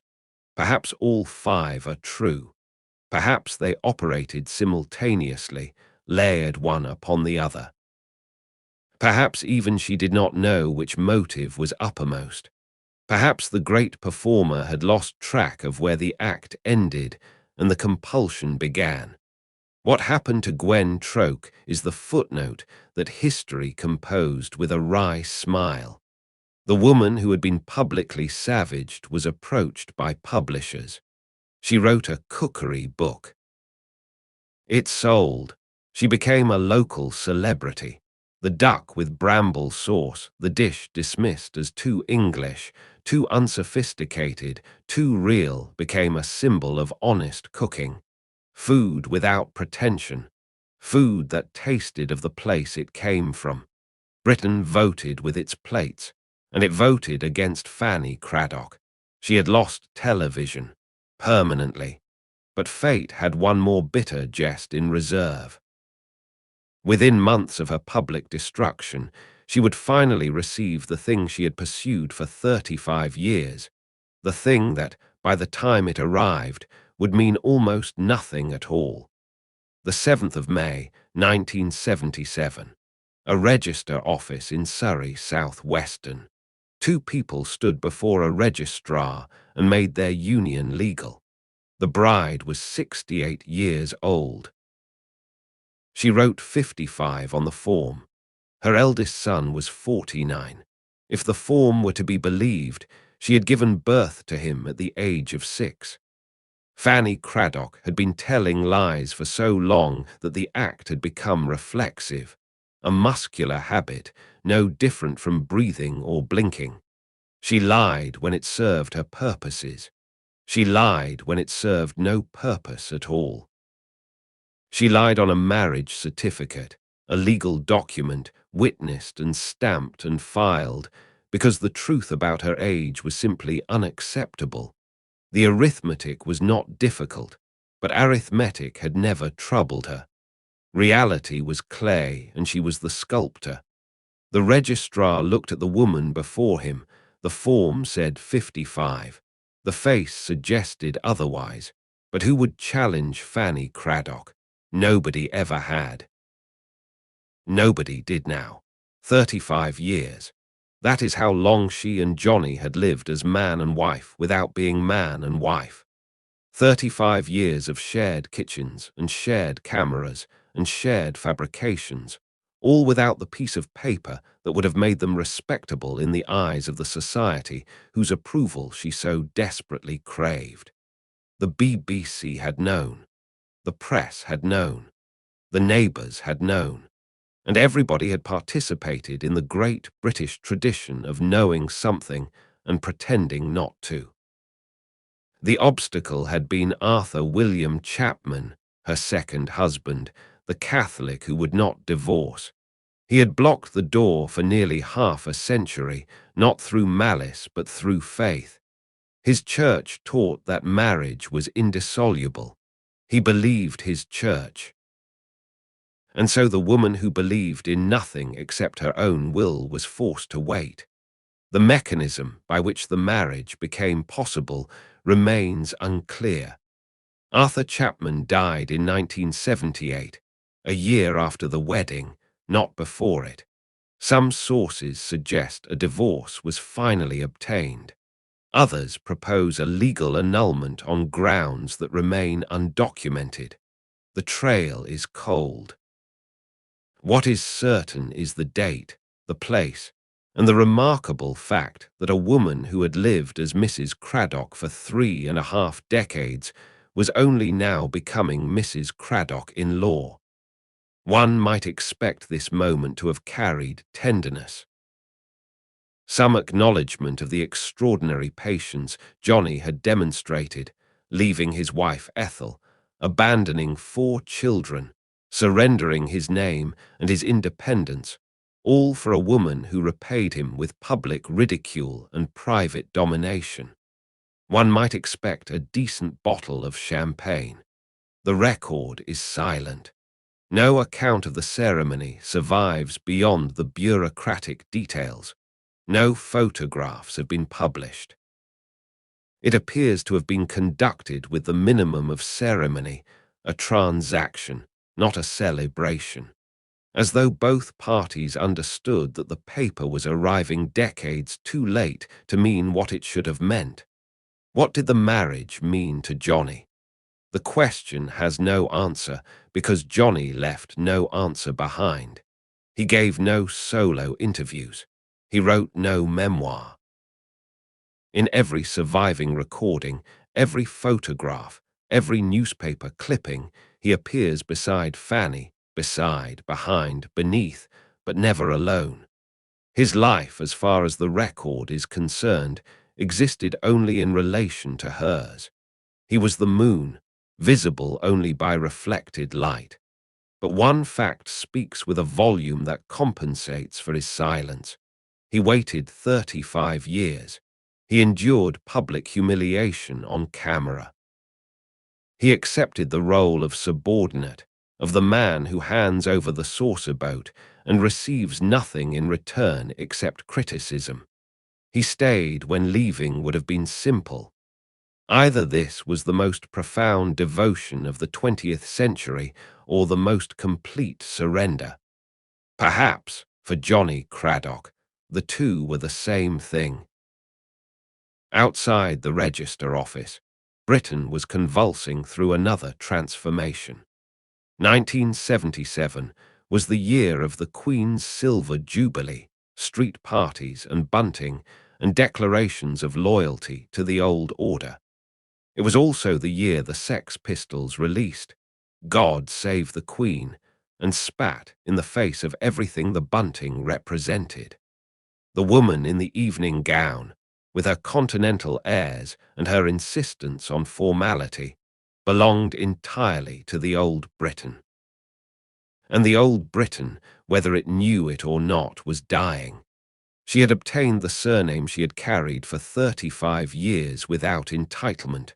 Perhaps all 5 are true. Perhaps they operated simultaneously, layered one upon the other. Perhaps even she did not know which motive was uppermost. Perhaps the great performer had lost track of where the act ended and the compulsion began. What happened to Gwen Troke is the footnote that history composed with a wry smile. The woman who had been publicly savaged was approached by publishers. She wrote a cookery book. It sold. She became a local celebrity. The duck with bramble sauce, the dish dismissed as too English, too unsophisticated, too real, became a symbol of honest cooking. Food without pretension. Food that tasted of the place it came from. Britain voted with its plates, and it voted against Fanny Cradock. She had lost television, permanently. But fate had one more bitter jest in reserve. Within months of her public destruction, she would finally receive the thing she had pursued for 35 years, the thing that, by the time it arrived, would mean almost nothing at all. The 7th of May, 1977. A register office in Surrey, South Western. 2 people stood before a registrar and made their union legal. The bride was 68 years old. She wrote 55 on the form. Her eldest son was 49. If the form were to be believed, she had given birth to him at the age of 6. Fanny Cradock had been telling lies for so long that the act had become reflexive, a muscular habit, no different from breathing or blinking. She lied when it served her purposes. She lied when it served no purpose at all. She lied on a marriage certificate, a legal document, witnessed and stamped and filed, because the truth about her age was simply unacceptable. The arithmetic was not difficult, but arithmetic had never troubled her. Reality was clay, and she was the sculptor. The registrar looked at the woman before him. The form said 55. The face suggested otherwise. But who would challenge Fanny Cradock? Nobody ever had. Nobody did now. 35 years. That is how long she and Johnny had lived as man and wife without being man and wife. 35 years of shared kitchens and shared cameras and shared fabrications, all without the piece of paper that would have made them respectable in the eyes of the society whose approval she so desperately craved. The BBC had known. The press had known. The neighbours had known. And everybody had participated in the great British tradition of knowing something and pretending not to. The obstacle had been Arthur William Chapman, her second husband, the Catholic who would not divorce. He had blocked the door for nearly half a century, not through malice but through faith. His church taught that marriage was indissoluble. He believed his church. And so the woman who believed in nothing except her own will was forced to wait. The mechanism by which the marriage became possible remains unclear. Arthur Chapman died in 1978, a year after the wedding, not before it. Some sources suggest a divorce was finally obtained. Others propose a legal annulment on grounds that remain undocumented. The trail is cold. What is certain is the date, the place, and the remarkable fact that a woman who had lived as Mrs. Cradock for 3.5 decades was only now becoming Mrs. Cradock in law. One might expect this moment to have carried tenderness. Some acknowledgement of the extraordinary patience Johnny had demonstrated, leaving his wife Ethel, abandoning 4 children, surrendering his name and his independence, all for a woman who repaid him with public ridicule and private domination. One might expect a decent bottle of champagne. The record is silent. No account of the ceremony survives beyond the bureaucratic details. No photographs have been published. It appears to have been conducted with the minimum of ceremony, a transaction, not a celebration, as though both parties understood that the paper was arriving decades too late to mean what it should have meant. What did the marriage mean to Johnny? The question has no answer because Johnny left no answer behind. He gave no solo interviews. He wrote no memoir. In every surviving recording, every photograph, every newspaper clipping, he appears beside Fanny, beside, behind, beneath, but never alone. His life, as far as the record is concerned, existed only in relation to hers. He was the moon, visible only by reflected light. But one fact speaks with a volume that compensates for his silence. He waited 35 years. He endured public humiliation on camera. He accepted the role of subordinate, of the man who hands over the saucer boat and receives nothing in return except criticism. He stayed when leaving would have been simple. Either this was the most profound devotion of the 20th century or the most complete surrender. Perhaps, for Johnny Cradock, the two were the same thing. Outside the register office, Britain was convulsing through another transformation. 1977 was the year of the Queen's Silver Jubilee, street parties and bunting, and declarations of loyalty to the old order. It was also the year the Sex Pistols released God Save the Queen and spat in the face of everything the bunting represented. The woman in the evening gown, with her continental airs and her insistence on formality, belonged entirely to the old Britain. And the old Britain, whether it knew it or not, was dying. She had obtained the surname she had carried for 35 years without entitlement.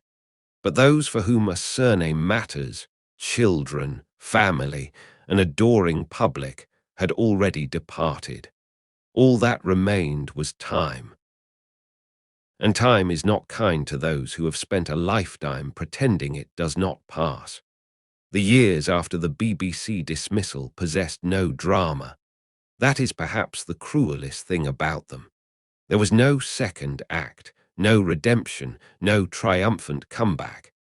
But those for whom a surname matters, children, family, an adoring public, had already departed. All that remained was time. And time is not kind to those who have spent a lifetime pretending it does not pass. The years after the BBC dismissal possessed no drama. That is perhaps the cruelest thing about them. There was no second act, no redemption, no triumphant comeback.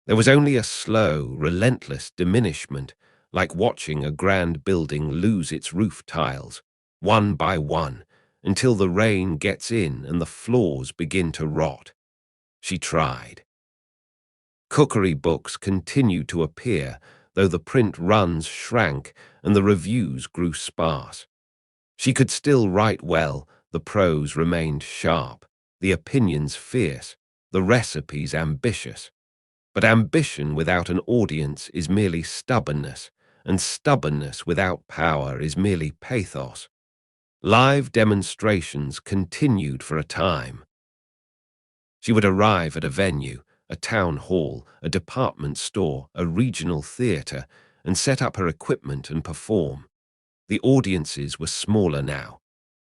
There was only a slow, relentless diminishment, like watching a grand building lose its roof tiles, one by one, until the rain gets in and the floors begin to rot. She tried. Cookery books continued to appear, though the print runs shrank and the reviews grew sparse. She could still write well, the prose remained sharp, the opinions fierce, the recipes ambitious. But ambition without an audience is merely stubbornness, and stubbornness without power is merely pathos. Live demonstrations continued for a time. She would arrive at a venue, a town hall, a department store, a regional theatre, and set up her equipment and perform. The audiences were smaller now,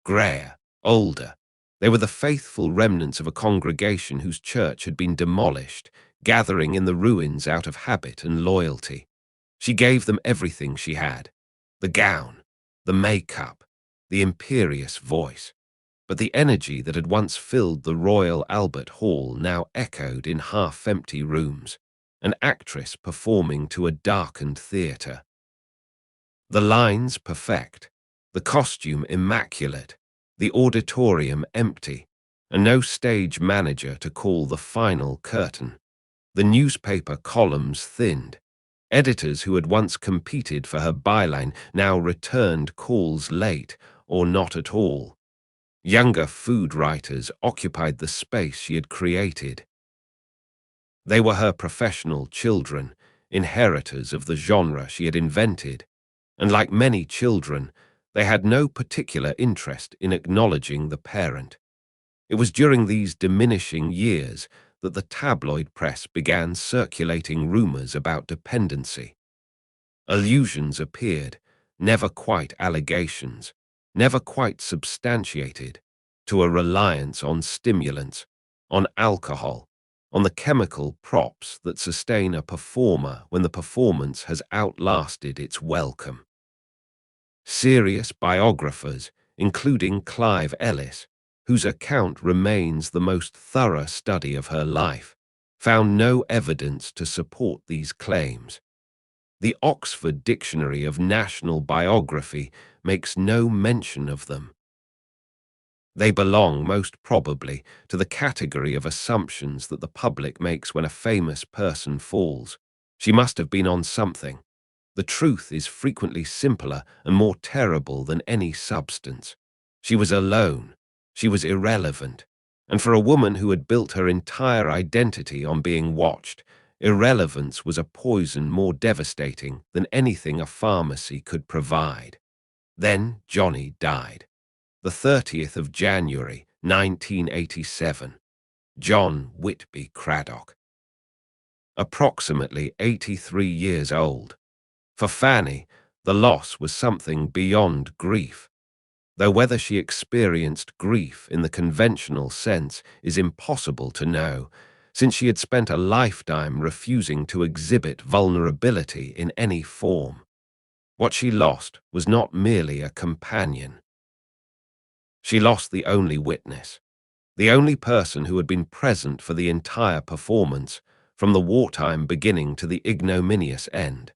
greyer, older. They were the faithful remnants of a congregation whose church had been demolished, gathering in the ruins out of habit and loyalty. She gave them everything she had, the gown, the makeup, the imperious voice. But the energy that had once filled the Royal Albert Hall now echoed in half-empty rooms, an actress performing to a darkened theatre. The lines perfect, the costume immaculate, the auditorium empty, and no stage manager to call the final curtain. The newspaper columns thinned. Editors who had once competed for her byline now returned calls late or not at all. Younger food writers occupied the space she had created. They were her professional children, inheritors of the genre she had invented, and like many children, they had no particular interest in acknowledging the parent. It was during these diminishing years that the tabloid press began circulating rumors about dependency. Allusions appeared, never quite allegations, never quite substantiated, to a reliance on stimulants, on alcohol, on the chemical props that sustain a performer when the performance has outlasted its welcome. Serious biographers, including Clive Ellis, whose account remains the most thorough study of her life, found no evidence to support these claims. The Oxford Dictionary of National Biography makes no mention of them. They belong most probably to the category of assumptions that the public makes when a famous person falls. She must have been on something. The truth is frequently simpler and more terrible than any substance. She was alone. She was irrelevant. And for a woman who had built her entire identity on being watched, irrelevance was a poison more devastating than anything a pharmacy could provide. Then Johnny died. The 30th of January, 1987. John Whitby Cradock. Approximately 83 years old. For Fanny, the loss was something beyond grief, though whether she experienced grief in the conventional sense is impossible to know, since she had spent a lifetime refusing to exhibit vulnerability in any form. What she lost was not merely a companion. She lost the only witness, the only person who had been present for the entire performance, from the wartime beginning to the ignominious end.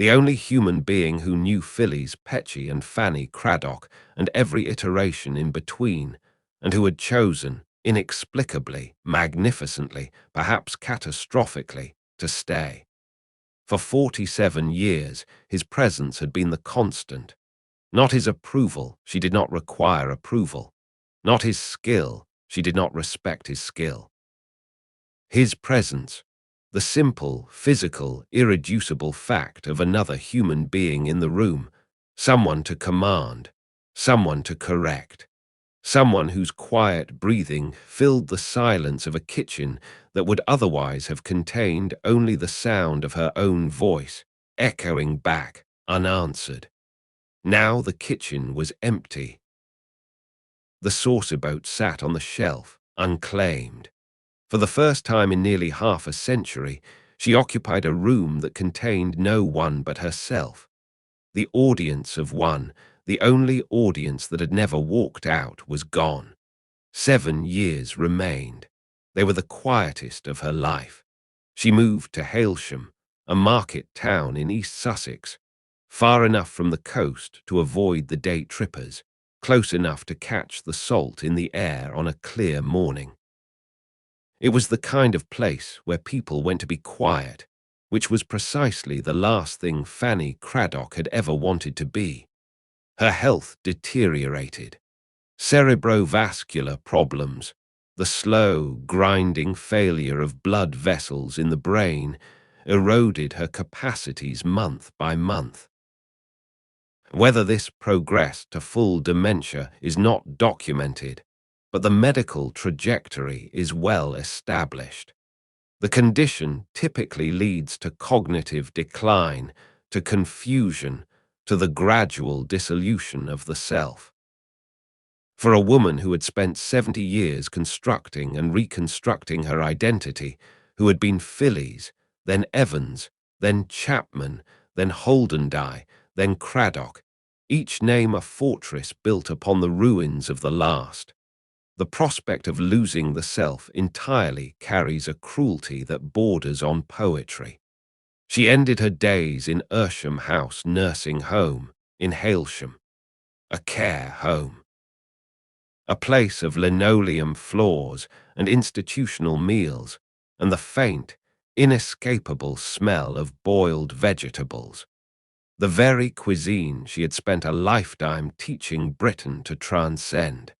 The only human being who knew Phyllis Pechey and Fanny Cradock and every iteration in between, and who had chosen, inexplicably, magnificently, perhaps catastrophically, to stay. For 47 years, his presence had been the constant. Not his approval, she did not require approval. Not his skill, she did not respect his skill. His presence, the simple, physical, irreducible fact of another human being in the room, someone to command, someone to correct, someone whose quiet breathing filled the silence of a kitchen that would otherwise have contained only the sound of her own voice, echoing back, unanswered. Now the kitchen was empty. The saucer boat sat on the shelf, unclaimed. For the first time in nearly half a century, she occupied a room that contained no one but herself. The audience of one, the only audience that had never walked out, was gone. 7 years remained. They were the quietest of her life. She moved to Hailsham, a market town in East Sussex, far enough from the coast to avoid the day trippers, close enough to catch the salt in the air on a clear morning. It was the kind of place where people went to be quiet, which was precisely the last thing Fanny Cradock had ever wanted to be. Her health deteriorated. Cerebrovascular problems, the slow, grinding failure of blood vessels in the brain, eroded her capacities month by month. Whether this progressed to full dementia is not documented, but the medical trajectory is well established. The condition typically leads to cognitive decline, to confusion, to the gradual dissolution of the self. For a woman who had spent 70 years constructing and reconstructing her identity, who had been Phyllis, then Evans, then Chapman, then Holdendye, then Cradock, each name a fortress built upon the ruins of the last. The prospect of losing the self entirely carries a cruelty that borders on poetry. She ended her days in Ersham House Nursing Home, in Hailsham, a care home. A place of linoleum floors and institutional meals, and the faint, inescapable smell of boiled vegetables. The very cuisine she had spent a lifetime teaching Britain to transcend.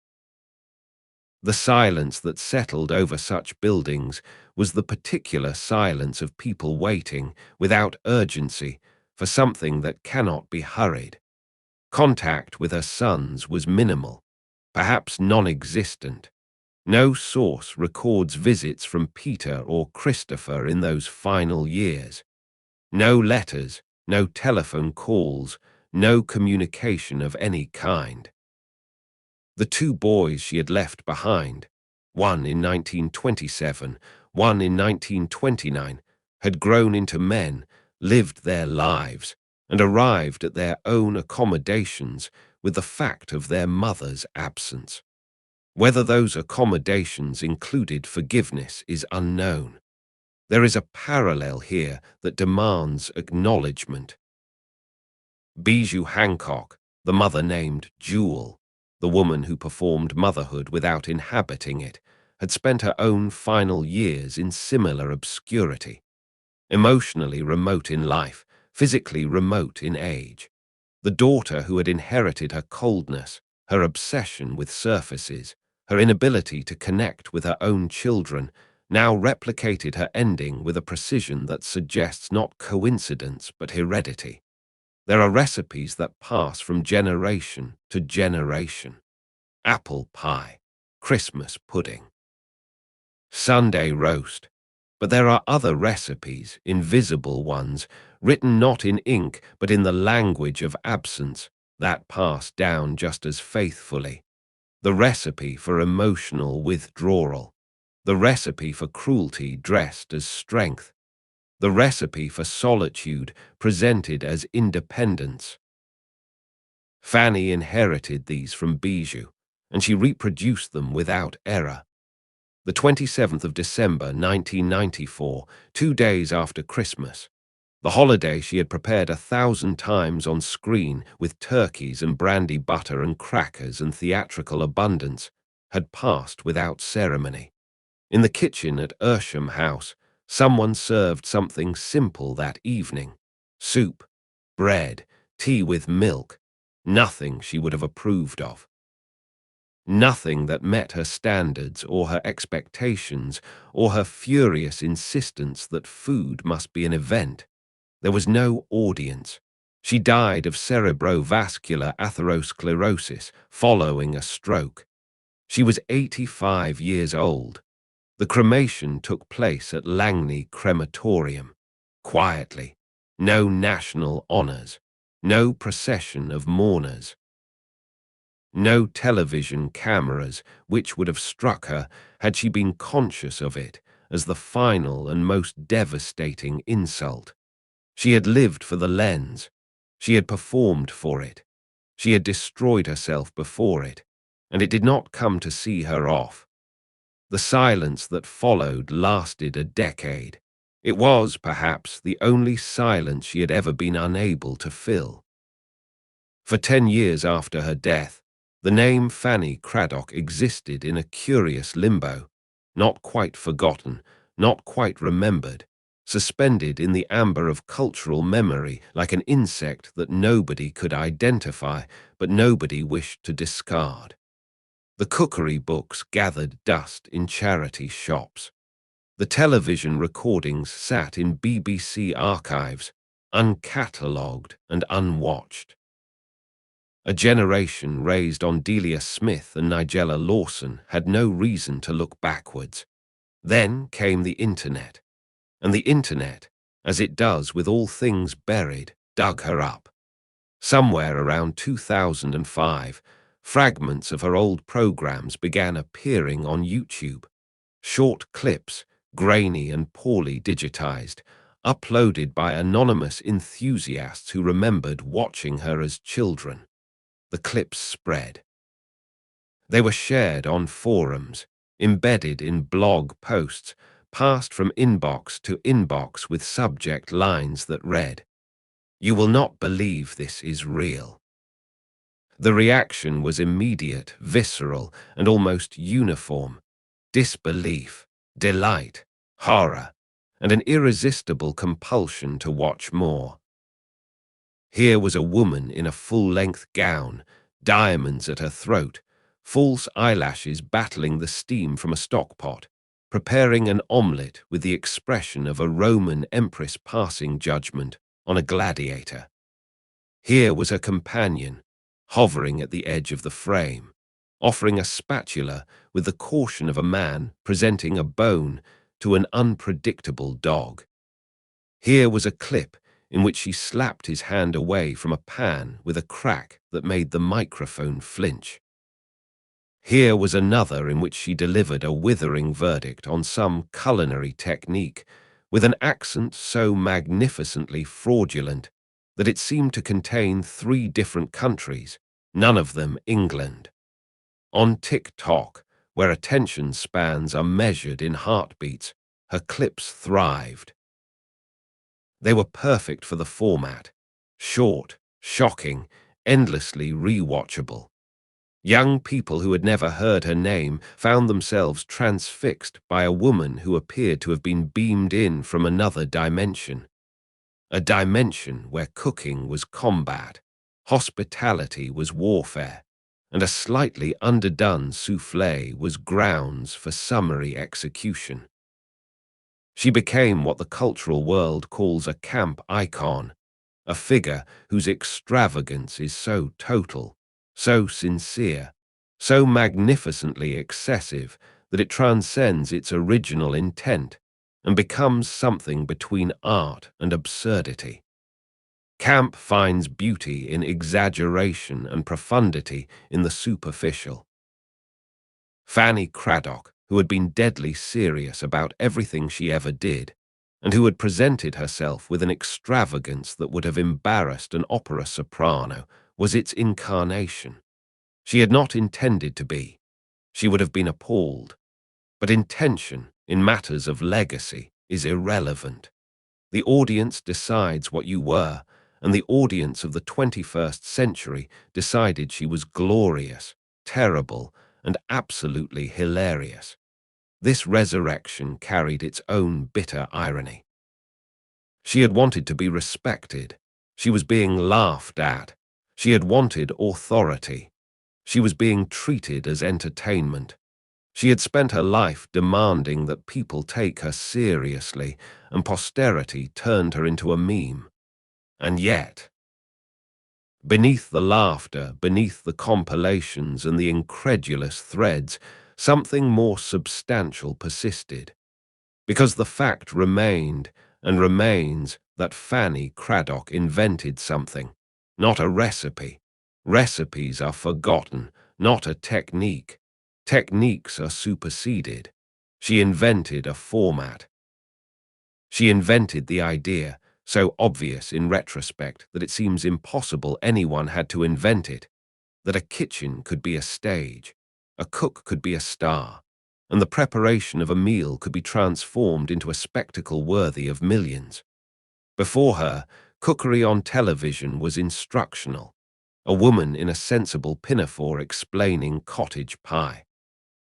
The silence that settled over such buildings was the particular silence of people waiting, without urgency, for something that cannot be hurried. Contact with her sons was minimal, perhaps non-existent. No source records visits from Peter or Christopher in those final years. No letters, no telephone calls, no communication of any kind. The 2 boys she had left behind, one in 1927, one in 1929, had grown into men, lived their lives, and arrived at their own accommodations with the fact of their mother's absence. Whether those accommodations included forgiveness is unknown. There is a parallel here that demands acknowledgement. Bijou Hancock, the mother named Jewel, the woman who performed motherhood without inhabiting it, had spent her own final years in similar obscurity. Emotionally remote in life, physically remote in age. The daughter who had inherited her coldness, her obsession with surfaces, her inability to connect with her own children, now replicated her ending with a precision that suggests not coincidence but heredity. There are recipes that pass from generation to generation. Apple pie, Christmas pudding, Sunday roast. But there are other recipes, invisible ones, written not in ink but in the language of absence, that pass down just as faithfully. The recipe for emotional withdrawal. The recipe for cruelty dressed as strength. The recipe for solitude presented as independence. Fanny inherited these from Bijou, and she reproduced them without error. The 27th of December, 1994, 2 days after Christmas, the holiday she had prepared 1,000 times on screen with turkeys and brandy butter and crackers and theatrical abundance, had passed without ceremony. In the kitchen at Ersham House, someone served something simple that evening: soup, bread, tea with milk, nothing she would have approved of. Nothing that met her standards or her expectations or her furious insistence that food must be an event. There was no audience. She died of cerebrovascular atherosclerosis following a stroke. She was 85 years old. The cremation took place at Langley Crematorium. Quietly. No national honours. No procession of mourners. No television cameras, which would have struck her had she been conscious of it as the final and most devastating insult. She had lived for the lens. She had performed for it. She had destroyed herself before it, and it did not come to see her off. The silence that followed lasted a decade. It was, perhaps, the only silence she had ever been unable to fill. For 10 years after her death, the name Fanny Cradock existed in a curious limbo, not quite forgotten, not quite remembered, suspended in the amber of cultural memory like an insect that nobody could identify but nobody wished to discard. The cookery books gathered dust in charity shops. The television recordings sat in BBC archives, uncatalogued and unwatched. A generation raised on Delia Smith and Nigella Lawson had no reason to look backwards. Then came the internet. And the internet, as it does with all things buried, dug her up. Somewhere around 2005, fragments of her old programs began appearing on YouTube. Short clips, grainy and poorly digitized, uploaded by anonymous enthusiasts who remembered watching her as children. The clips spread. They were shared on forums, embedded in blog posts, passed from inbox to inbox with subject lines that read, "You will not believe this is real." The reaction was immediate, visceral, and almost uniform: disbelief, delight, horror, and an irresistible compulsion to watch more. Here was a woman in a full-length gown, diamonds at her throat, false eyelashes battling the steam from a stockpot, preparing an omelette with the expression of a Roman empress passing judgment on a gladiator. Here was her companion, hovering at the edge of the frame, offering a spatula with the caution of a man presenting a bone to an unpredictable dog. Here was a clip in which she slapped his hand away from a pan with a crack that made the microphone flinch. Here was another in which she delivered a withering verdict on some culinary technique with an accent so magnificently fraudulent that it seemed to contain 3 different countries, none of them England. On TikTok, where attention spans are measured in heartbeats, her clips thrived. They were perfect for the format: short, shocking, endlessly rewatchable. Young people who had never heard her name found themselves transfixed by a woman who appeared to have been beamed in from another dimension. A dimension where cooking was combat, hospitality was warfare, and a slightly underdone soufflé was grounds for summary execution. She became what the cultural world calls a camp icon, a figure whose extravagance is so total, so sincere, so magnificently excessive that it transcends its original intent and becomes something between art and absurdity. Camp finds beauty in exaggeration and profundity in the superficial. Fanny Cradock, who had been deadly serious about everything she ever did, and who had presented herself with an extravagance that would have embarrassed an opera soprano, was its incarnation. She had not intended to be. She would have been appalled. But intention, in matters of legacy, is irrelevant. The audience decides what you were, and the audience of the 21st century decided she was glorious, terrible, and absolutely hilarious. This resurrection carried its own bitter irony. She had wanted to be respected. She was being laughed at. She had wanted authority. She was being treated as entertainment. She had spent her life demanding that people take her seriously, and posterity turned her into a meme. And yet, beneath the laughter, beneath the compilations and the incredulous threads, something more substantial persisted. Because the fact remained and remains that Fanny Cradock invented something, not a recipe. Recipes are forgotten, not a technique. Techniques are superseded. She invented a format. She invented the idea, so obvious in retrospect that it seems impossible anyone had to invent it, that a kitchen could be a stage, a cook could be a star, and the preparation of a meal could be transformed into a spectacle worthy of millions. Before her, cookery on television was instructional, a woman in a sensible pinafore explaining cottage pie.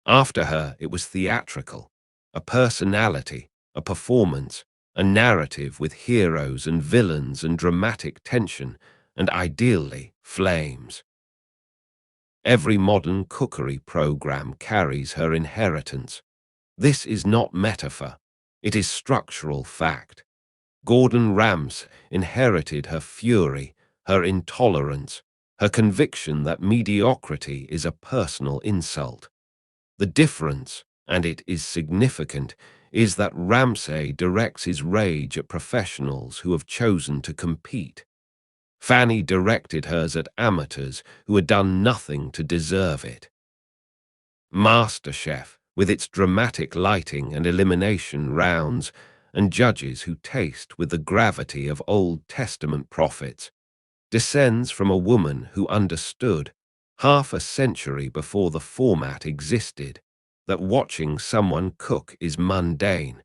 After her, it was theatrical, a personality, a performance, a narrative with heroes and villains and dramatic tension, and ideally, flames. Every modern cookery program carries her inheritance. This is not metaphor. It is structural fact. Gordon Ramsay inherited her fury, her intolerance, her conviction that mediocrity is a personal insult. The difference, and it is significant, is that Ramsay directs his rage at professionals who have chosen to compete. Fanny directed hers at amateurs who had done nothing to deserve it. MasterChef, with its dramatic lighting and elimination rounds, and judges who taste with the gravity of Old Testament prophets, descends from a woman who understood, half a century before the format existed, that watching someone cook is mundane,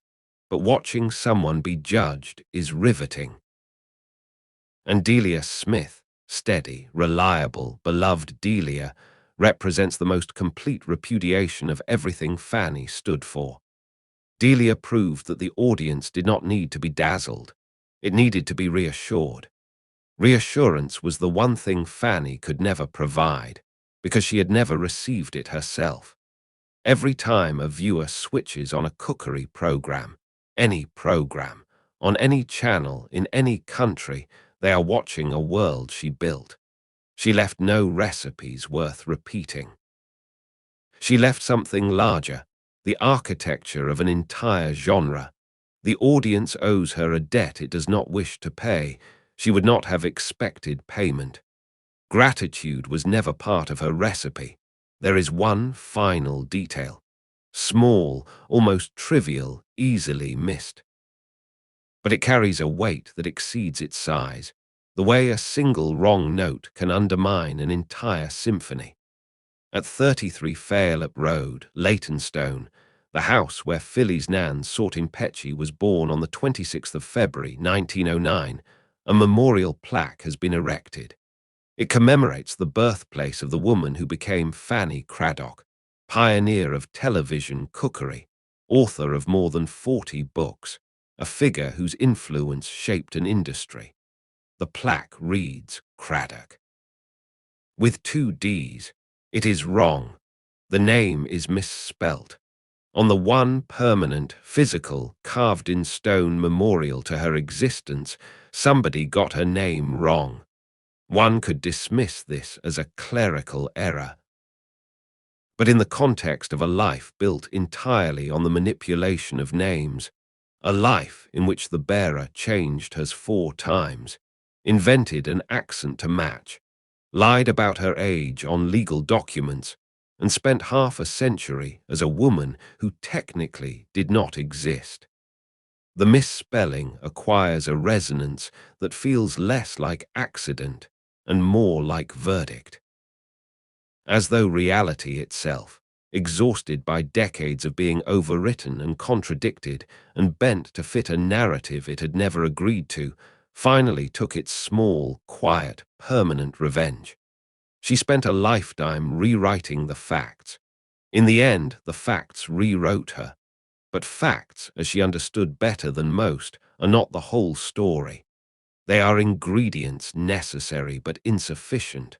but watching someone be judged is riveting. And Delia Smith, steady, reliable, beloved Delia, represents the most complete repudiation of everything Fanny stood for. Delia proved that the audience did not need to be dazzled. It needed to be reassured. Reassurance was the one thing Fanny could never provide, because she had never received it herself. Every time a viewer switches on a cookery program, any program, on any channel, in any country, they are watching a world she built. She left no recipes worth repeating. She left something larger, the architecture of an entire genre. The audience owes her a debt it does not wish to pay. She would not have expected payment. Gratitude was never part of her recipe. There is one final detail. Small, almost trivial, easily missed. But it carries a weight that exceeds its size, the way a single wrong note can undermine an entire symphony. At 33 Fairlop Road, Leytonstone, the house where Phyllis Pechey was born on the 26th of February 1909, a memorial plaque has been erected. It commemorates the birthplace of the woman who became Fanny Cradock, pioneer of television cookery, author of more than 40 books, a figure whose influence shaped an industry. The plaque reads Cradock. With 2 Ds, it is wrong. The name is misspelt. On the one permanent, physical, carved-in-stone memorial to her existence, somebody got her name wrong. One could dismiss this as a clerical error. But in the context of a life built entirely on the manipulation of names, a life in which the bearer changed hers 4 times, invented an accent to match, lied about her age on legal documents, and spent half a century as a woman who technically did not exist. The misspelling acquires a resonance that feels less like accident and more like verdict. As though reality itself, exhausted by decades of being overwritten and contradicted and bent to fit a narrative it had never agreed to, finally took its small, quiet, permanent revenge. She spent a lifetime rewriting the facts, In the end, the facts rewrote her. But facts, as she understood better than most, are not the whole story. They are ingredients necessary but insufficient.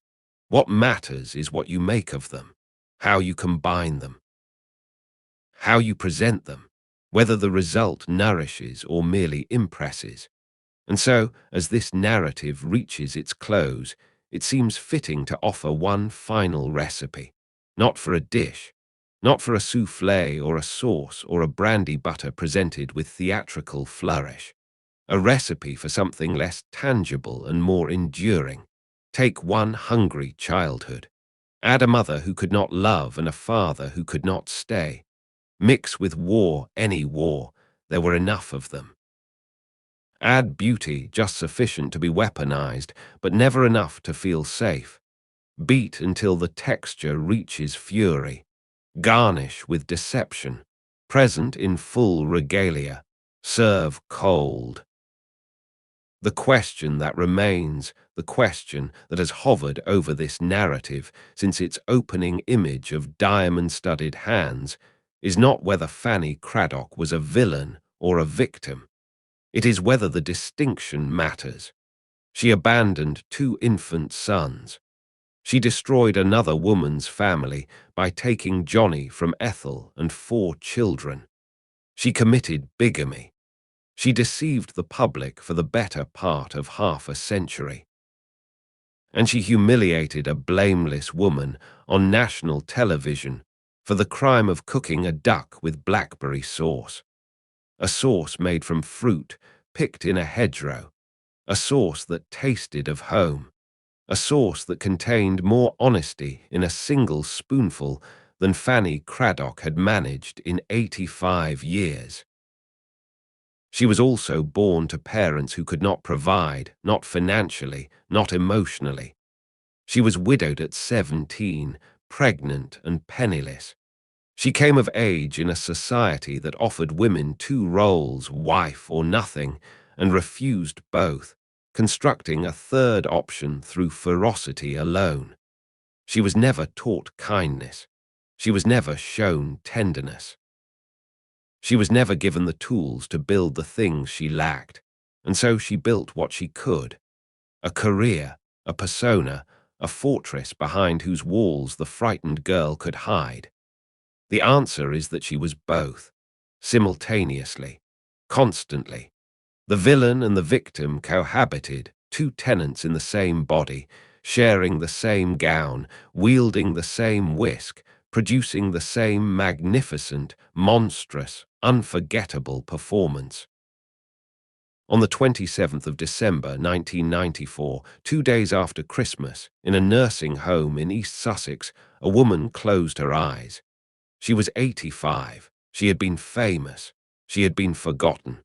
What matters is what you make of them, how you combine them, how you present them, whether the result nourishes or merely impresses. And so, as this narrative reaches its close, it seems fitting to offer one final recipe, not for a dish, not for a soufflé or a sauce or a brandy butter presented with theatrical flourish, a recipe for something less tangible and more enduring. Take one hungry childhood. Add a mother who could not love and a father who could not stay. Mix with war any war. There were enough of them. Add beauty just sufficient to be weaponized, but never enough to feel safe. Beat until the texture reaches fury. Garnish with deception. Present in full regalia. Serve cold. The question that remains, the question that has hovered over this narrative since its opening image of diamond-studded hands, is not whether Fanny Cradock was a villain or a victim. It is whether the distinction matters. She abandoned 2 infant sons. She destroyed another woman's family by taking Johnny from Ethel and 4 children. She committed bigamy. She deceived the public for the better part of half a century. And she humiliated a blameless woman on national television for the crime of cooking a duck with blackberry sauce. A sauce made from fruit picked in a hedgerow. A sauce that tasted of home. A sauce that contained more honesty in a single spoonful than Fanny Cradock had managed in 85 years. She was also born to parents who could not provide, not financially, not emotionally. She was widowed at 17, pregnant and penniless. She came of age in a society that offered women 2 roles, wife or nothing, and refused both, constructing a third option through ferocity alone. She was never taught kindness. She was never shown tenderness. She was never given the tools to build the things she lacked, and so she built what she could. A career, a persona, a fortress behind whose walls the frightened girl could hide. The answer is that she was both, simultaneously, constantly. The villain and the victim cohabited, 2 tenants in the same body, sharing the same gown, wielding the same whisk, producing the same magnificent, monstrous, unforgettable performance. On the 27th of December 1994, 2 days after Christmas, in a nursing home in East Sussex, a woman closed her eyes. She was 85. She had been famous. She had been forgotten.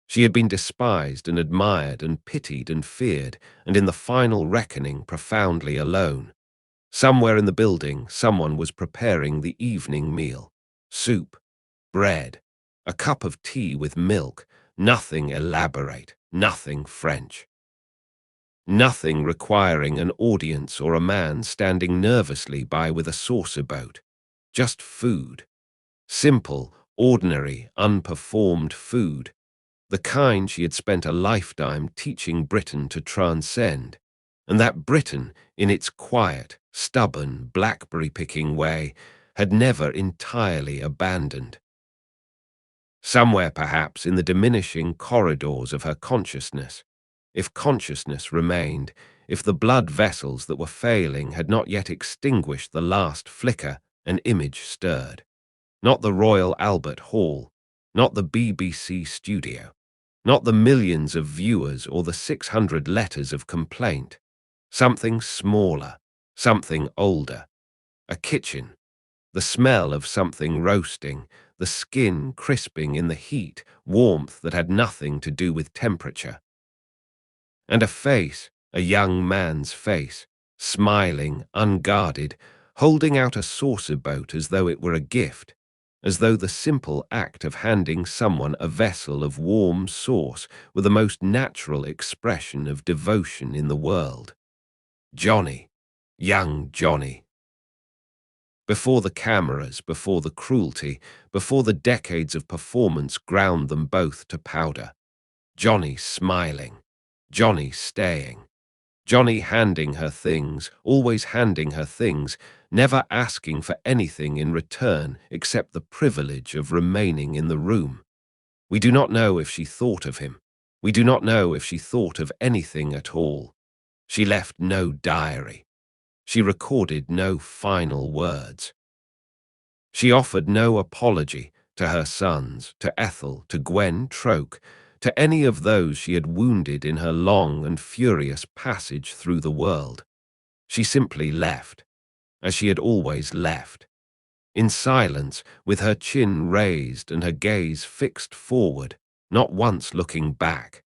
She had been despised and admired and pitied and feared, and in the final reckoning profoundly alone. Somewhere in the building, someone was preparing the evening meal. Soup, bread, a cup of tea with milk, nothing elaborate, nothing French. Nothing requiring an audience or a man standing nervously by with a saucer boat. Just food. Simple, ordinary, unperformed food. The kind she had spent a lifetime teaching Britain to transcend, and that Britain, in its quiet, stubborn, blackberry-picking way, had never entirely abandoned. Somewhere, perhaps, in the diminishing corridors of her consciousness, if consciousness remained, if the blood vessels that were failing had not yet extinguished the last flicker, an image stirred. Not the Royal Albert Hall, not the BBC studio, not the millions of viewers or the 600 letters of complaint. Something smaller, something older. A kitchen, the smell of something roasting, the skin crisping in the heat, warmth that had nothing to do with temperature. And a face, a young man's face, smiling, unguarded, holding out a saucer boat as though it were a gift, as though the simple act of handing someone a vessel of warm sauce were the most natural expression of devotion in the world. Johnny, young Johnny. Before the cameras, before the cruelty, before the decades of performance ground them both to powder. Johnny smiling, Johnny staying, Johnny handing her things, always handing her things, never asking for anything in return except the privilege of remaining in the room. We do not know if she thought of him. We do not know if she thought of anything at all. She left no diary. She recorded no final words. She offered no apology to her sons, to Ethel, to Gwen Troke, to any of those she had wounded in her long and furious passage through the world. She simply left, as she had always left, in silence, with her chin raised and her gaze fixed forward, not once looking back.